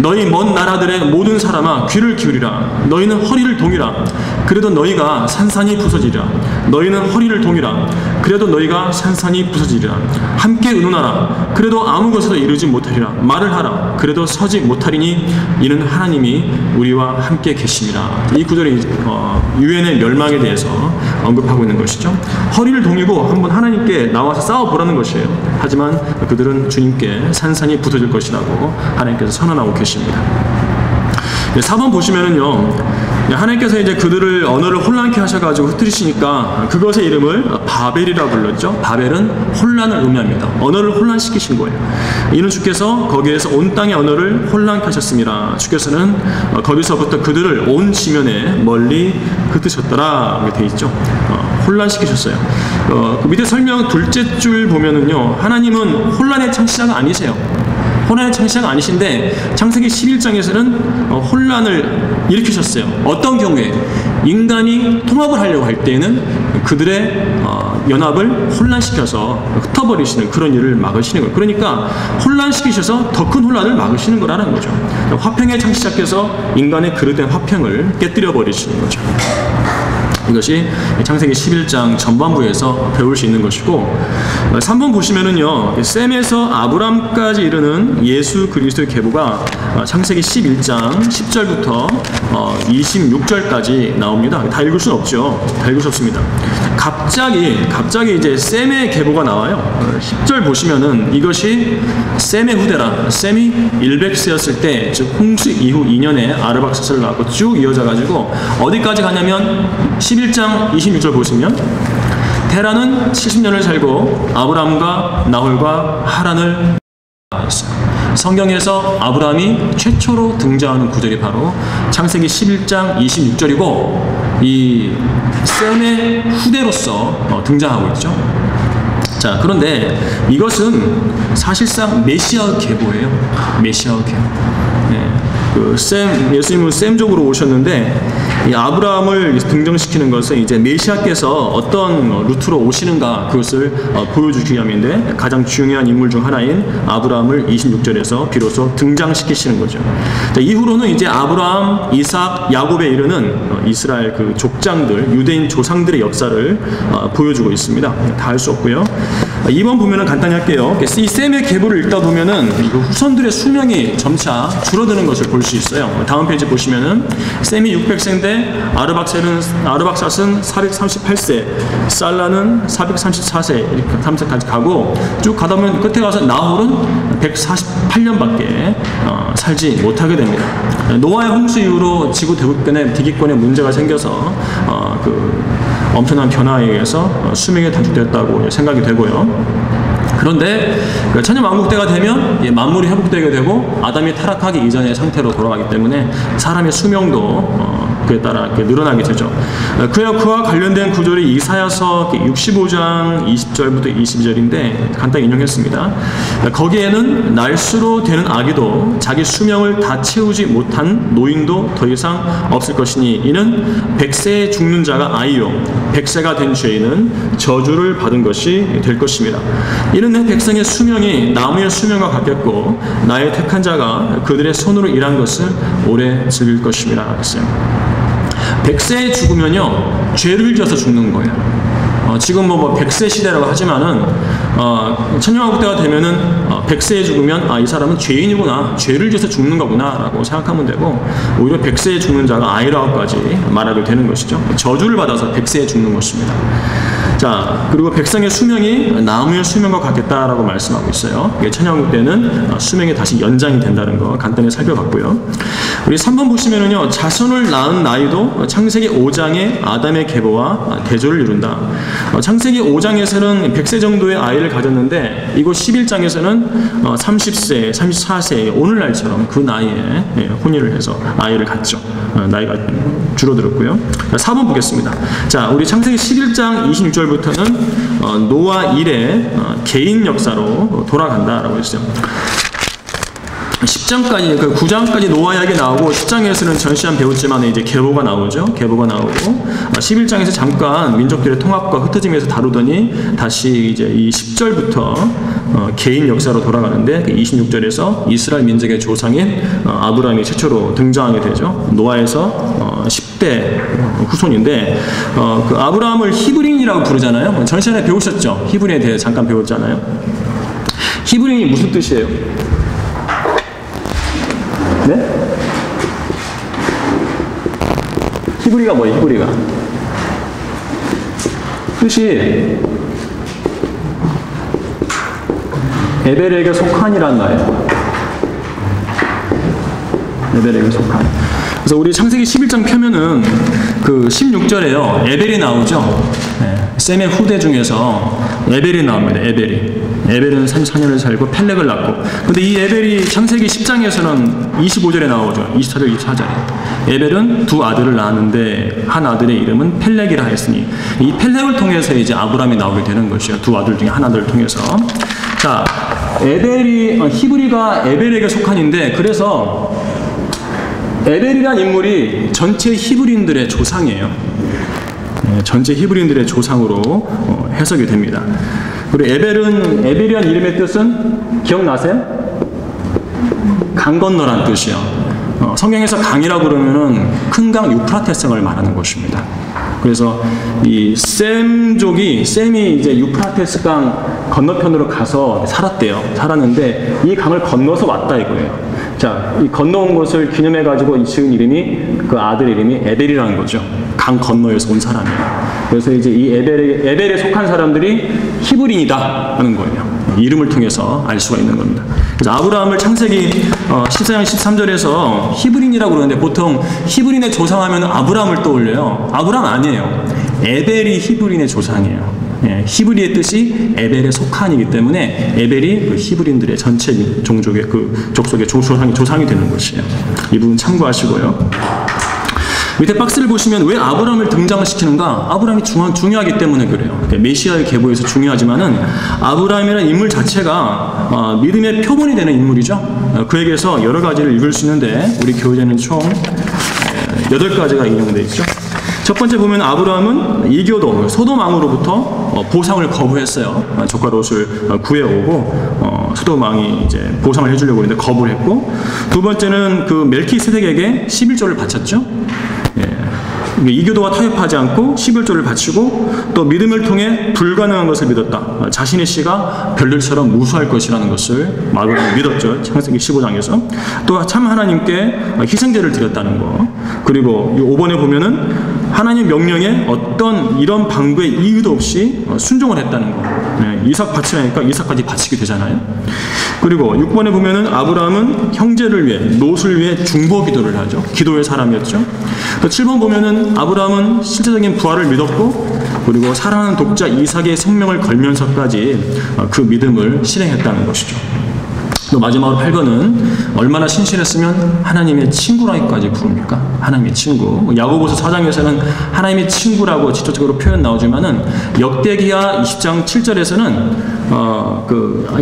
너희 먼 나라들의 모든 사람아 귀를 기울이라. 너희는 허리를 동이라. 그래도 너희가 산산이 부서지리라. 너희는 허리를 동이라. 그래도 너희가 산산이 부서지리라. 함께 의논하라. 그래도 아무 것에도 이르지 못하리라. 말을 하라. 그래도 서지 못하리니 이는 하나님이 우리와 함께 계심이라. 이 구절이 유엔의 멸망에 대해서 언급하고 있는 것이죠. 허리를 동이고 한번 하나님께 나와서 싸워보라는 것이에요. 하지만 그들은 주님께 산산이 부서질 것이라고 하나님께서 선언하고 계십니다. 4번 보시면은요, 하나님께서 이제 그들을 언어를 혼란케 하셔가지고 흩트리시니까 그것의 이름을 바벨이라 불렀죠. 바벨은 혼란을 의미합니다. 언어를 혼란시키신 거예요. 이는 주께서 거기에서 온 땅의 언어를 혼란케 하셨습니다. 주께서는 거기서부터 그들을 온 지면에 멀리 흩으셨더라. 이렇게 되어 있죠. 혼란시키셨어요. 그 밑에 설명 둘째 줄 보면은요, 하나님은 혼란의 창시자가 아니세요. 혼란의 창시자가 아니신데 창세기 11장에서는 혼란을 일으키셨어요. 어떤 경우에? 인간이 통합을 하려고 할 때에는 그들의 연합을 혼란시켜서 흩어버리시는 그런 일을 막으시는 거예요. 그러니까 혼란시키셔서 더 큰 혼란을 막으시는 거라는 거죠. 화평의 창시자께서 인간의 그릇된 화평을 깨뜨려 버리시는 거죠. 이것이 창세기 11장 전반부에서 배울 수 있는 것이고, 3번 보시면은요, 셈에서 아브람까지 이르는 예수 그리스도의 계보가 창세기 11장 10절부터 26절까지 나옵니다. 다 읽을 수는 없죠. 다 읽을 수 없습니다. 갑자기 이제 셈의 계보가 나와요. 10절 보시면은 이것이 셈의 후대라. 셈이 100세였을 때, 즉 홍수 이후 2년에 아르박사스를 낳고 쭉 이어져 가지고 어디까지 가냐면 11장 26절 보시면 테라는 70년을 살고 아브람과 나홀과 하란을 낳았어요. 성경에서 아브람이 최초로 등장하는 구절이 바로 창세기 11장 26절이고 이 셈의 후대로서 등장하고 있죠. 자, 그런데 이것은 사실상 메시아의 계보예요. 메시아의 계보. 네. 예수님은 셈족으로 오셨는데 이 아브라함을 등장시키는 것은 이제 메시아께서 어떤 루트로 오시는가 그것을 보여주기 위함인데, 가장 중요한 인물 중 하나인 아브라함을 26절에서 비로소 등장시키시는 거죠. 자, 이후로는 이제 아브라함, 이삭, 야곱에 이르는 이스라엘 그 족장들, 유대인 조상들의 역사를 보여주고 있습니다. 다 할 수 없고요. 2번 보면은 간단히 할게요. 이 셈의 계보를 읽다 보면은 후손들의 수명이 점차 줄어드는 것을 볼 수 있어요. 다음 페이지 보시면은 셈이 600세인데 아르박삿은 438세, 살라는 434세 이렇게 3세까지 가고 쭉 가다 보면 끝에 가서 나홀은 148년밖에 살지 못하게 됩니다. 노아의 홍수 이후로 지구 대기권에 문제가 생겨서 엄청난 변화에 의해서 수명이 단축되었다고 생각이 되고요. 그런데 천년왕국 때가 되면 만물이 회복되게 되고 아담이 타락하기 이전의 상태로 돌아가기 때문에 사람의 수명도 그에 따라 이렇게 늘어나게 되죠. 그와 관련된 구절이 이사야서 65장 20절부터 22절인데 간단히 인용했습니다. 거기에는 날수로 되는 아기도 자기 수명을 다 채우지 못한 노인도 더 이상 없을 것이니 이는 100세에 죽는 자가 아이요 100세가 된 죄인은 저주를 받은 것이 될 것입니다. 이는 내 백성의 수명이 나무의 수명과 같겠고 나의 택한 자가 그들의 손으로 일한 것을 오래 즐길 것입니다. 그랬어요. 100세에 죽으면요 죄를 지어서 죽는 거예요. 지금 뭐 100세 시대라고 하지만은 천년왕국 때가 되면은 100세에 죽으면 이 사람은 죄인이구나, 죄를 지어서 죽는 거구나 라고 생각하면 되고, 오히려 100세에 죽는 자가 아이라고까지 말하게 되는 것이죠. 저주를 받아서 100세에 죽는 것입니다. 자, 그리고 백성의 수명이 나무의 수명과 같겠다라고 말씀하고 있어요. 천년왕국 때는 수명이 다시 연장이 된다는 거 간단히 살펴봤고요. 우리 3번 보시면은요, 자손을 낳은 나이도 창세기 5장의 아담의 계보와 대조를 이룬다. 창세기 5장에서는 100세 정도의 아이를 가졌는데 이곳 11장에서는 30세, 34세 오늘날처럼 그 나이에 혼인을 해서 아이를 갖죠. 나이가 줄어들었고요. 4번 보겠습니다. 자, 우리 창세기 11장 26절부터는 노아 일의 개인 역사로 돌아간다라고 했어요. 10장까지, 9장까지 노아 이야기 나오고 10장에서는 전시한 배웠지만 이제 계보가 나오죠. 계보가 나오고 11장에서 잠깐 민족들의 통합과 흩어짐에서 다루더니 다시 이제 이 10절부터 개인 역사로 돌아가는데 26절에서 이스라엘 민족의 조상인 아브라함이 최초로 등장하게 되죠. 노아에서 10대 후손인데 그 아브라함을 히브리인이라고 부르잖아요. 전 시간에 배우셨죠? 히브리에 대해 잠깐 배웠잖아요. 히브리인이 무슨 뜻이에요? 네? 히브리가 뭐예요? 히브리가 뜻이 에벨에게 속한이란 말이에요. 에벨에게 속한. 그래서 우리 창세기 11장 펴면은 그 16절에요 에벨이 나오죠. 네. 셈의 후대 중에서 에벨이 나옵니다. 에벨은 34년을 살고 펠렉을 낳고, 근데 이 에벨이 창세기 10장에서는 25절에 나오죠. 24절, 24절에. 에벨은 두 아들을 낳았는데 한 아들의 이름은 펠렉이라 했으니 이 펠렉을 통해서 이제 아브라함이 나오게 되는 것이요. 두 아들 중에 하나를 통해서. 자, 히브리가 에벨에게 속한인데, 그래서 에벨이란 인물이 전체 히브리인들의 조상이에요. 전체 히브리인들의 조상으로 해석이 됩니다. 그리고 에벨이란 이름의 뜻은 기억나세요? 강 건너란 뜻이요. 성경에서 강이라고 그러면은 큰 강 유프라테스강을 말하는 것입니다. 그래서 이 셈이 이제 유프라테스강 건너편으로 가서 살았는데 이 강을 건너서 왔다 이거예요. 자, 이 건너온 것을 기념해 가지고 지은 이름이, 그 아들 이름이 에벨이라는 거죠. 강 건너에서 온 사람이에요. 그래서 이제 이 에벨에 속한 사람들이 히브리인이다 하는 거예요. 이름을 통해서 알 수가 있는 겁니다. 그래서 아브라함을 창세기 14장 13절에서 히브리인이라고 그러는데 보통 히브리인의 조상하면 아브라함을 떠올려요. 아브라함 아니에요. 에벨이 히브리인의 조상이에요. 히브리의 뜻이 에벨에 속한이기 때문에 에벨이 그 히브리인들의 전체 종족의 그 족속의 조상이 되는 것이에요. 이 부분 참고하시고요. 밑에 박스를 보시면 왜 아브라함을 등장을 시키는가? 아브라함이 중요하기 때문에 그래요. 메시아의 계보에서 중요하지만은 아브라함이라는 인물 자체가 믿음의 표본이 되는 인물이죠. 그에게서 여러 가지를 읽을 수 있는데 우리 교재는 총 8가지가 인용되어 있죠. 첫 번째 보면 아브라함은 이교도 소돔왕으로부터 보상을 거부했어요. 조카 롯을 구해오고 소돔왕이 이제 보상을 해주려고 했는데 거부를 했고, 두 번째는 그 멜키세덱에게 11조를 바쳤죠. 이교도와 타협하지 않고 11조를 바치고 또 믿음을 통해 불가능한 것을 믿었다. 자신의 씨가 별들처럼 무수할 것이라는 것을 아브라함이 믿었죠. 창세기 15장에서. 또 참 하나님께 희생제를 드렸다는 거. 그리고 5번에 보면은 하나님 명령에 어떤 이런 방구의 이유도 없이 순종을 했다는 거. 이삭 바치라니까 이삭까지 바치게 되잖아요. 그리고 6번에 보면은 아브라함은 형제를 위해, 롯을 위해 중보 기도를 하죠. 기도의 사람이었죠. 또 7번 보면은 아브라함은 실제적인 부활을 믿었고, 그리고 사랑하는 독자 이삭의 생명을 걸면서까지 그 믿음을 실행했다는 것이죠. 또 마지막으로 8번은 얼마나 신실했으면 하나님의 친구라기까지 부릅니까? 하나님의 친구. 야고보서 4장에서는 하나님의 친구라고 직접적으로 표현 나오지만은 역대기하 20장 7절에서는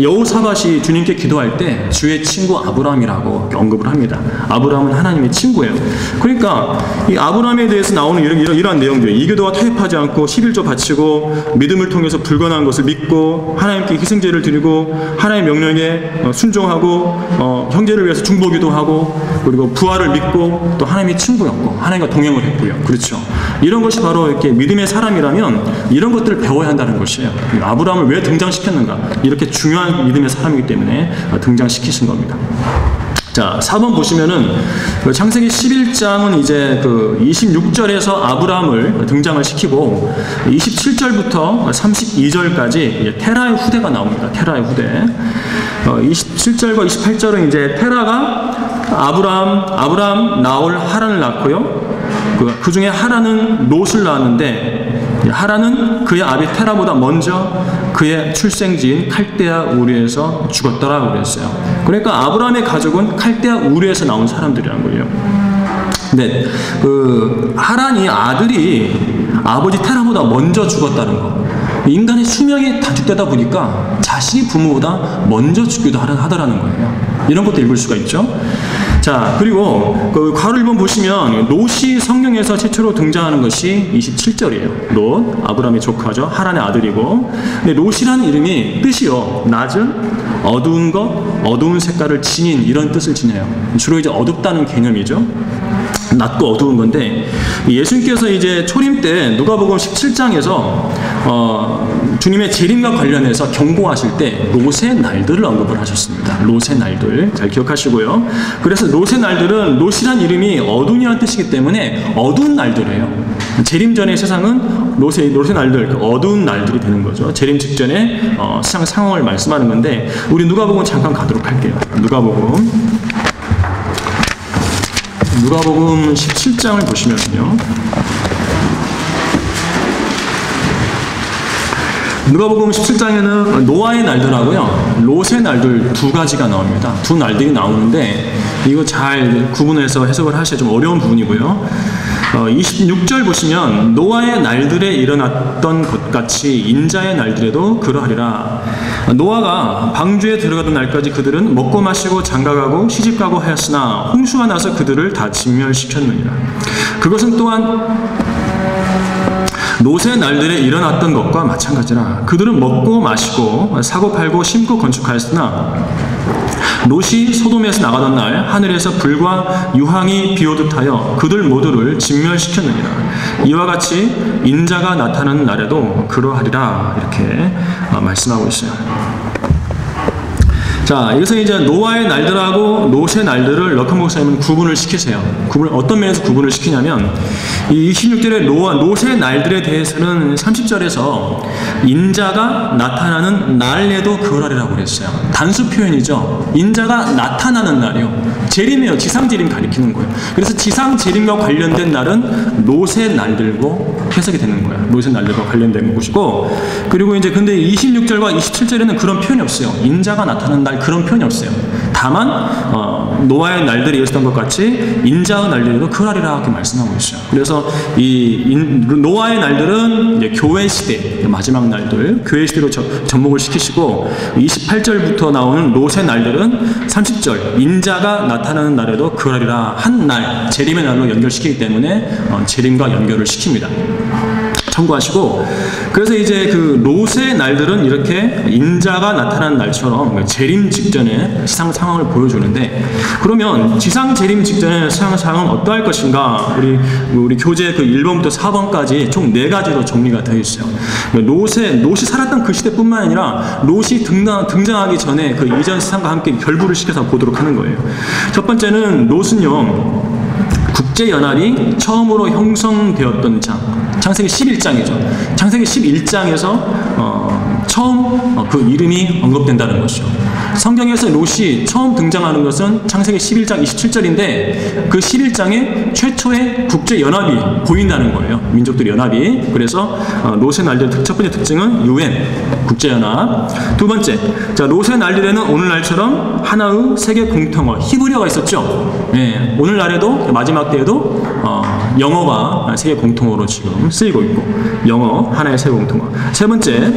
여호사밧이 주님께 기도할 때 주의 친구 아브라함이라고 언급을 합니다. 아브라함은 하나님의 친구예요. 그러니까 이 아브라함에 대해서 나오는 이러한 내용들, 이교도와 타협하지 않고 11조 바치고 믿음을 통해서 불가능한 것을 믿고 하나님께 희생제를 드리고 하나님의 명령에 순종하고 형제를 위해서 중보기도 하고 그리고 부활을 믿고 또 하나님의 친구였고 하나님과 동행을 했고요. 그렇죠. 이런 것이 바로 이렇게 믿음의 사람이라면 이런 것들을 배워야 한다는 것이에요. 아브라함을 왜 등장시켰는가? 이렇게 중요한 믿음의 사람이기 때문에 등장시키신 겁니다. 자, 4번 보시면은 창세기 11장은 이제 26절에서 아브라함을 등장을 시키고 27절부터 32절까지 테라의 후대가 나옵니다. 테라의 후대. 27절과 28절은 이제 테라가 아브라함, 나홀, 하란을 낳고요. 그 중에 하란은 롯을 낳았는데 하란은 그의 아비 테라보다 먼저 그의 출생지인 칼데아 우르에서 죽었더라고 그랬어요. 그러니까 아브라함의 가족은 칼데아 우르에서 나온 사람들이란 거예요. 근데 하란이 아들이 아버지 테라보다 먼저 죽었다는 거. 인간의 수명이 단축되다 보니까 자식이 부모보다 먼저 죽기도 하더라는 거예요. 이런 것도 읽을 수가 있죠. 자, 그리고 괄호 1번 보시면 롯이 성경에서 최초로 등장하는 것이 27절이에요. 롯, 아브라함의 조카죠. 하란의 아들이고. 근데 롯이라는 이름이 뜻이요. 낮은, 어두운 것, 어두운 색깔을 지닌 이런 뜻을 지녀요. 주로 이제 어둡다는 개념이죠. 낮고 어두운 건데 예수님께서 이제 초림 때 누가복음 17장에서 주님의 재림과 관련해서 경고하실 때 롯의 날들을 언급을 하셨습니다. 롯의 날들 잘 기억하시고요. 그래서 롯의 날들은 롯이란 이름이 어두운이라는 뜻이기 때문에 어두운 날들이에요. 재림 전의 세상은 롯의 날들, 어두운 날들이 되는 거죠. 재림 직전에 세상 상황을 말씀하는 건데 우리 누가복음 잠깐 가도록 할게요. 누가복음 17장을 보시면요. 누가복음 17장에는 노아의 날들하고요, 롯의 날들 두 가지가 나옵니다. 두 날들이 나오는데 이거 잘 구분해서 해석을 하셔야 좀 어려운 부분이고요. 26절 보시면 노아의 날들에 일어났던 것 같이 인자의 날들에도 그러하리라. 노아가 방주에 들어가던 날까지 그들은 먹고 마시고 장가가고 시집가고 하였으나 홍수가 나서 그들을 다 진멸시켰느니라. 그것은 또한 롯의 날들에 일어났던 것과 마찬가지라. 그들은 먹고 마시고 사고 팔고 심고 건축하였으나 롯이 소돔에서 나가던 날 하늘에서 불과 유황이 비오듯 하여 그들 모두를 진멸시켰느니라. 이와 같이 인자가 나타나는 날에도 그러하리라. 이렇게 말씀하고 있어요. 자, 여기서 이제 노아의 날들하고 롯의 날들을 럭한 목사님은 구분을 시키세요. 어떤 면에서 구분을 시키냐면 이 26절의 롯의 날들에 대해서는 30절에서 인자가 나타나는 날에도 그러하리라고 그랬어요. 단수 표현이죠. 인자가 나타나는 날이요. 재림이에요. 지상재림 가리키는 거예요. 그래서 지상재림과 관련된 날은 롯의 날들고 해석이 되는 거예요. 롯의 날들과 관련된 것이고, 그리고 이제 근데 26절과 27절에는 그런 표현이 없어요. 인자가 나타나는 날 그런 표현이 없어요. 다만 노아의 날들이 있었던 것 같이 인자의 날들에도 그러하리라 이렇게 말씀하고 있어요. 그래서 이 노아의 날들은 이제 교회 시대 마지막 날들, 교회 시대로 접목을 시키시고 28절부터 나오는 롯의 날들은 30절 인자가 나타나는 날에도 그러하리라 한 날, 재림의 날로 연결시키기 때문에 재림과 연결을 시킵니다. 참고하시고, 그래서 이제 그 롯의 날들은 이렇게 인자가 나타난 날처럼 재림 직전의 시상 상황을 보여주는데, 그러면 지상 재림 직전의 시상 상황은 어떠할 것인가? 우리 교재 그 1번부터 4번까지 총 4가지로 정리가 되어 있어요. 롯이 살았던 그 시대뿐만 아니라 롯이 등장하기 전에 그 이전 시상과 함께 결부를 시켜서 보도록 하는 거예요. 첫 번째는 롯은요, 국제연합이 처음으로 형성되었던 창세기 11장이죠. 창세기 11장에서 처음 그 이름이 언급된다는 것이죠. 성경에서 롯이 처음 등장하는 것은 창세기 11장 27절인데 그 11장에 최초의 국제연합이 보인다는 거예요. 민족들의 연합이. 그래서 롯의 날들 첫 번째 특징은 UN, 국제연합. 두 번째, 자, 롯의 날들에는 오늘날처럼 하나의 세계 공통어 히브리어가 있었죠. 네, 오늘날에도 마지막 때에도 영어가 세계 공통어로 지금 쓰이고 있고, 영어 하나의 세계 공통어. 세 번째,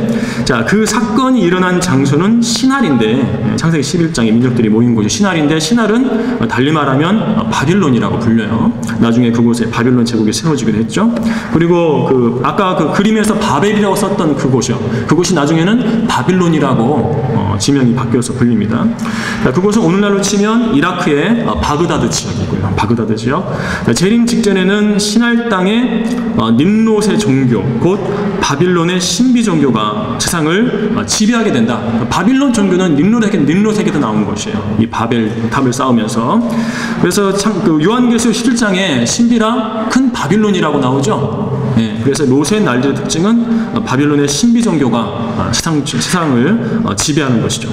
자, 그 사건이 일어난 장소는 시날인데, 창세기 11장에 민족들이 모인 곳이 시날인데, 시날은 달리 말하면 바빌론이라고 불려요. 나중에 그곳에 바빌론 제국이 세워지기도 했죠. 그리고 아까 그 그림에서 바벨이라고 썼던 그곳이요, 그곳이 나중에는 바빌론이라고 지명이 바뀌어서 불립니다. 자, 그곳은 오늘날로 치면 이라크의 바그다드 지역이고요. 바그다드 지역. 재림 직전에는 시날 땅의 nim롯의 종교, 곧 바빌론의 신비 종교가 세상을 지배하게 된다. 바빌론 종교는 nim롯에게도 나온 것이에요. 이 탑을 쌓으면서. 그래서 그 요한계시록 11장에 신비라 큰 바빌론이라고 나오죠. 네, 그래서 롯의 날들의 특징은 바빌론의 신비 종교가 세상을 지배하는 것이죠.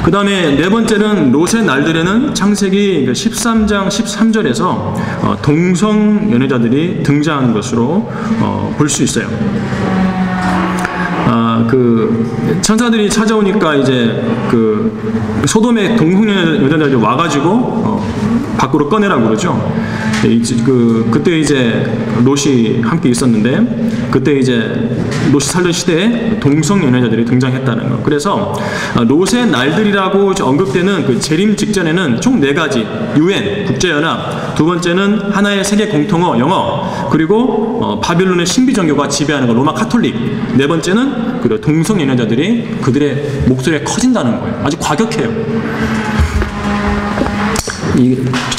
그 다음에 네 번째는 롯의 날들에는 창세기 13장 13절에서 동성 연애자들이 등장하는 것으로 볼 수 있어요. 그 천사들이 찾아오니까 이제 그 소돔의 동성 연애자들이 와가지고 밖으로 꺼내라고 그러죠. 그때 이제 롯이 함께 있었는데, 그때 이제 롯이 살던 시대에 동성 연애자들이 등장했다는 거. 그래서 롯의 날들이라고 언급되는 그 재림 직전에는 총 4가지, UN, 국제연합, 두 번째는 하나의 세계 공통어, 영어, 그리고 바빌론의 신비 종교가 지배하는 거, 로마 카톨릭, 네 번째는 그 동성 연애자들이 그들의 목소리가 커진다는 거예요. 아주 과격해요.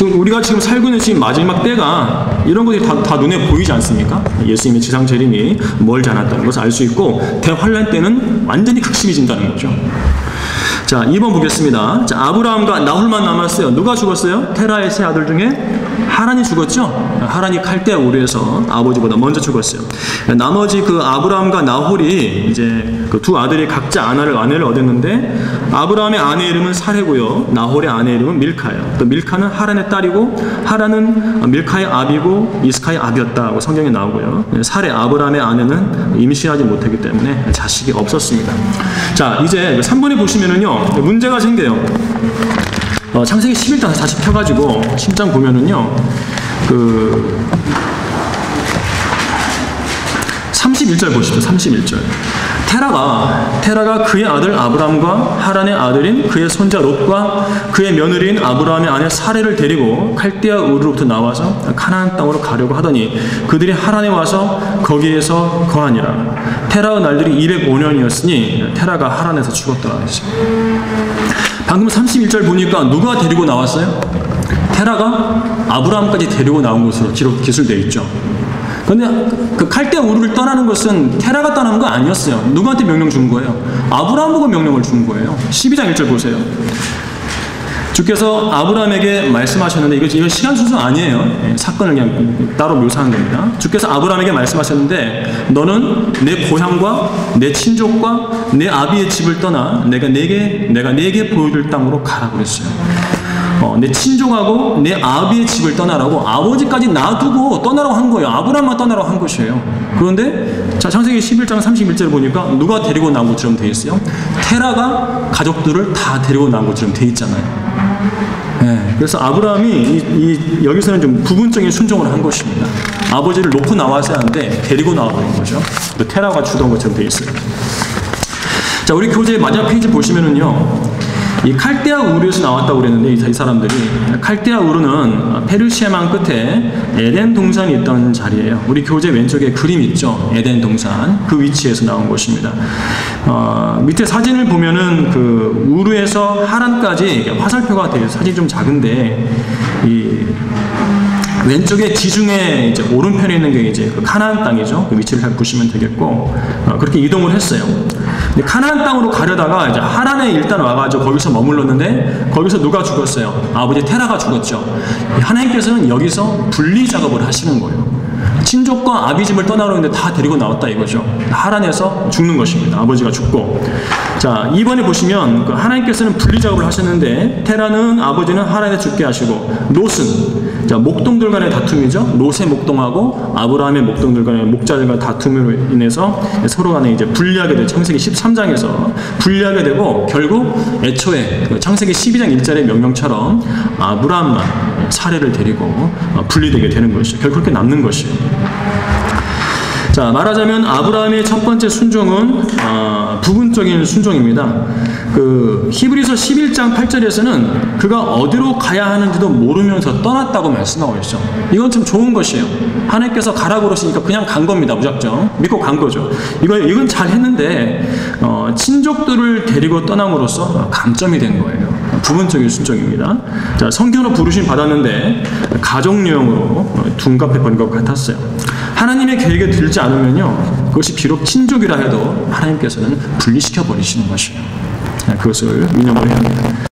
우리가 지금 살고 있는 지금 마지막 때가 이런 것들이 다 눈에 보이지 않습니까? 예수님의 지상 재림이 멀지 않았다는 것을 알 수 있고, 대환란 때는 완전히 극심해진다는 거죠. 자, 2번 보겠습니다. 자, 아브라함과 나홀만 남았어요. 누가 죽었어요? 테라의 세 아들 중에 하란이 죽었죠. 하란이 칼데아 우르에서 아버지보다 먼저 죽었어요. 나머지 그 아브라함과 나홀이 이제 그 두 아들이 각자 아내를 얻었는데, 아브라함의 아내 이름은 사레고요, 나홀의 아내 이름은 밀카예요. 또 밀카는 하란의 딸이고, 하란은 밀카의 아비고 이스카의 아비였다고 성경에 나오고요. 사레, 아브라함의 아내는 임신하지 못했기 때문에 자식이 없었습니다. 자, 이제 3번에 보시면은요, 문제가 생겨요. 창세기 11장 다시 펴가지고 10장 보면은요, 31절 보시죠. 31절. 테라가 그의 아들 아브람과 하란의 아들인 그의 손자 롯과 그의 며느리인 아브라함의 아내 사레를 데리고 칼데아 우르로부터 나와서 가나안 땅으로 가려고 하더니 그들이 하란에 와서 거기에서 거하니라. 테라의 날들이 205년이었으니 테라가 하란에서 죽었더라. 방금 31절 보니까 누가 데리고 나왔어요? 테라가 아브라함까지 데리고 나온 것으로 기술되어 있죠. 그런데 그 칼데아 우르를 떠나는 것은 테라가 떠나는 거 아니었어요. 누구한테 명령 준 거예요? 아브라함 보고 명령을 준 거예요. 12장 1절 보세요. 주께서 아브라함에게 말씀하셨는데, 이건 시간 순서 아니에요. 사건을 그냥 따로 묘사한 겁니다. 주께서 아브라함에게 말씀하셨는데, 너는 내 고향과 내 친족과 내 아비의 집을 떠나 내가 네게 보여줄 땅으로 가라 그랬어요. 내 친족하고 내 아비의 집을 떠나라고, 아버지까지 놔두고 떠나라고 한 거예요. 아브라함만 떠나라고 한 것이에요. 그런데 자, 창세기 11장 31절을 보니까 누가 데리고 나온 것처럼 돼 있어요? 테라가 가족들을 다 데리고 나온 것처럼 돼 있잖아요. 네, 그래서 아브라함이 여기서는 좀 부분적인 순종을 한 것입니다. 아버지를 놓고 나왔어야 하는데 데리고 나와버린 거죠. 또 테라가 주던 것처럼 돼 있어요. 자, 우리 교재 마지막 페이지 보시면은요, 이 칼데아 우르에서 나왔다고 그랬는데 이 사람들이 칼데아 우르는 페르시아만 끝에 에덴 동산이 있던 자리예요. 우리 교재 왼쪽에 그림 있죠. 에덴 동산 그 위치에서 나온 곳입니다. 밑에 사진을 보면은 그 우르에서 하란까지 화살표가 되어 사진이 좀 작은데 이 왼쪽에 지중해 이제 오른편에 있는 게 이제 그 카나안 땅이죠. 그 위치를 잘 보시면 되겠고 그렇게 이동을 했어요. 근데 카나안 땅으로 가려다가 이제 하란에 일단 와가지고 거기서 머물렀는데 거기서 누가 죽었어요? 아버지 테라가 죽었죠. 하나님께서는 여기서 분리 작업을 하시는 거예요. 친족과 아비집을 떠나려는데 다 데리고 나왔다 이거죠. 하란에서 죽는 것입니다. 아버지가 죽고. 자, 이번에 보시면 그 하나님께서는 분리 작업을 하셨는데 테라는 아버지는 하란에 죽게 하시고 롯은 자, 목동들 간의 다툼이죠. 롯의 목동하고 아브라함의 목동들 간의 목자들과 다툼으로 인해서 서로 간에 이제 분리하게 돼. 창세기 13장에서 분리하게 되고 결국 애초에 그 창세기 12장 1절의 명령처럼 아브라함만 사례를 데리고 분리되게 되는 것이죠. 결국 그렇게 남는 것이에요. 자, 말하자면 아브라함의 첫 번째 순종은 부분적인 순종입니다. 그 히브리서 11장 8절에서는 그가 어디로 가야 하는지도 모르면서 떠났다고 말씀하고 있죠. 이건 참 좋은 것이에요. 하나님께서 가라고 그러시니까 그냥 간 겁니다. 무작정 믿고 간 거죠. 이건 잘 했는데 친족들을 데리고 떠남으로써 감점이 된 거예요. 부분적인 순종입니다. 자, 성경으로 부르심 받았는데 가족용으로 둔갑해 버린 것 같았어요. 하나님의 계획에 들지 않으면요, 그것이 비록 친족이라 해도 하나님께서는 분리시켜 버리시는 것이에요. 그것을 유념을 해야 합니다.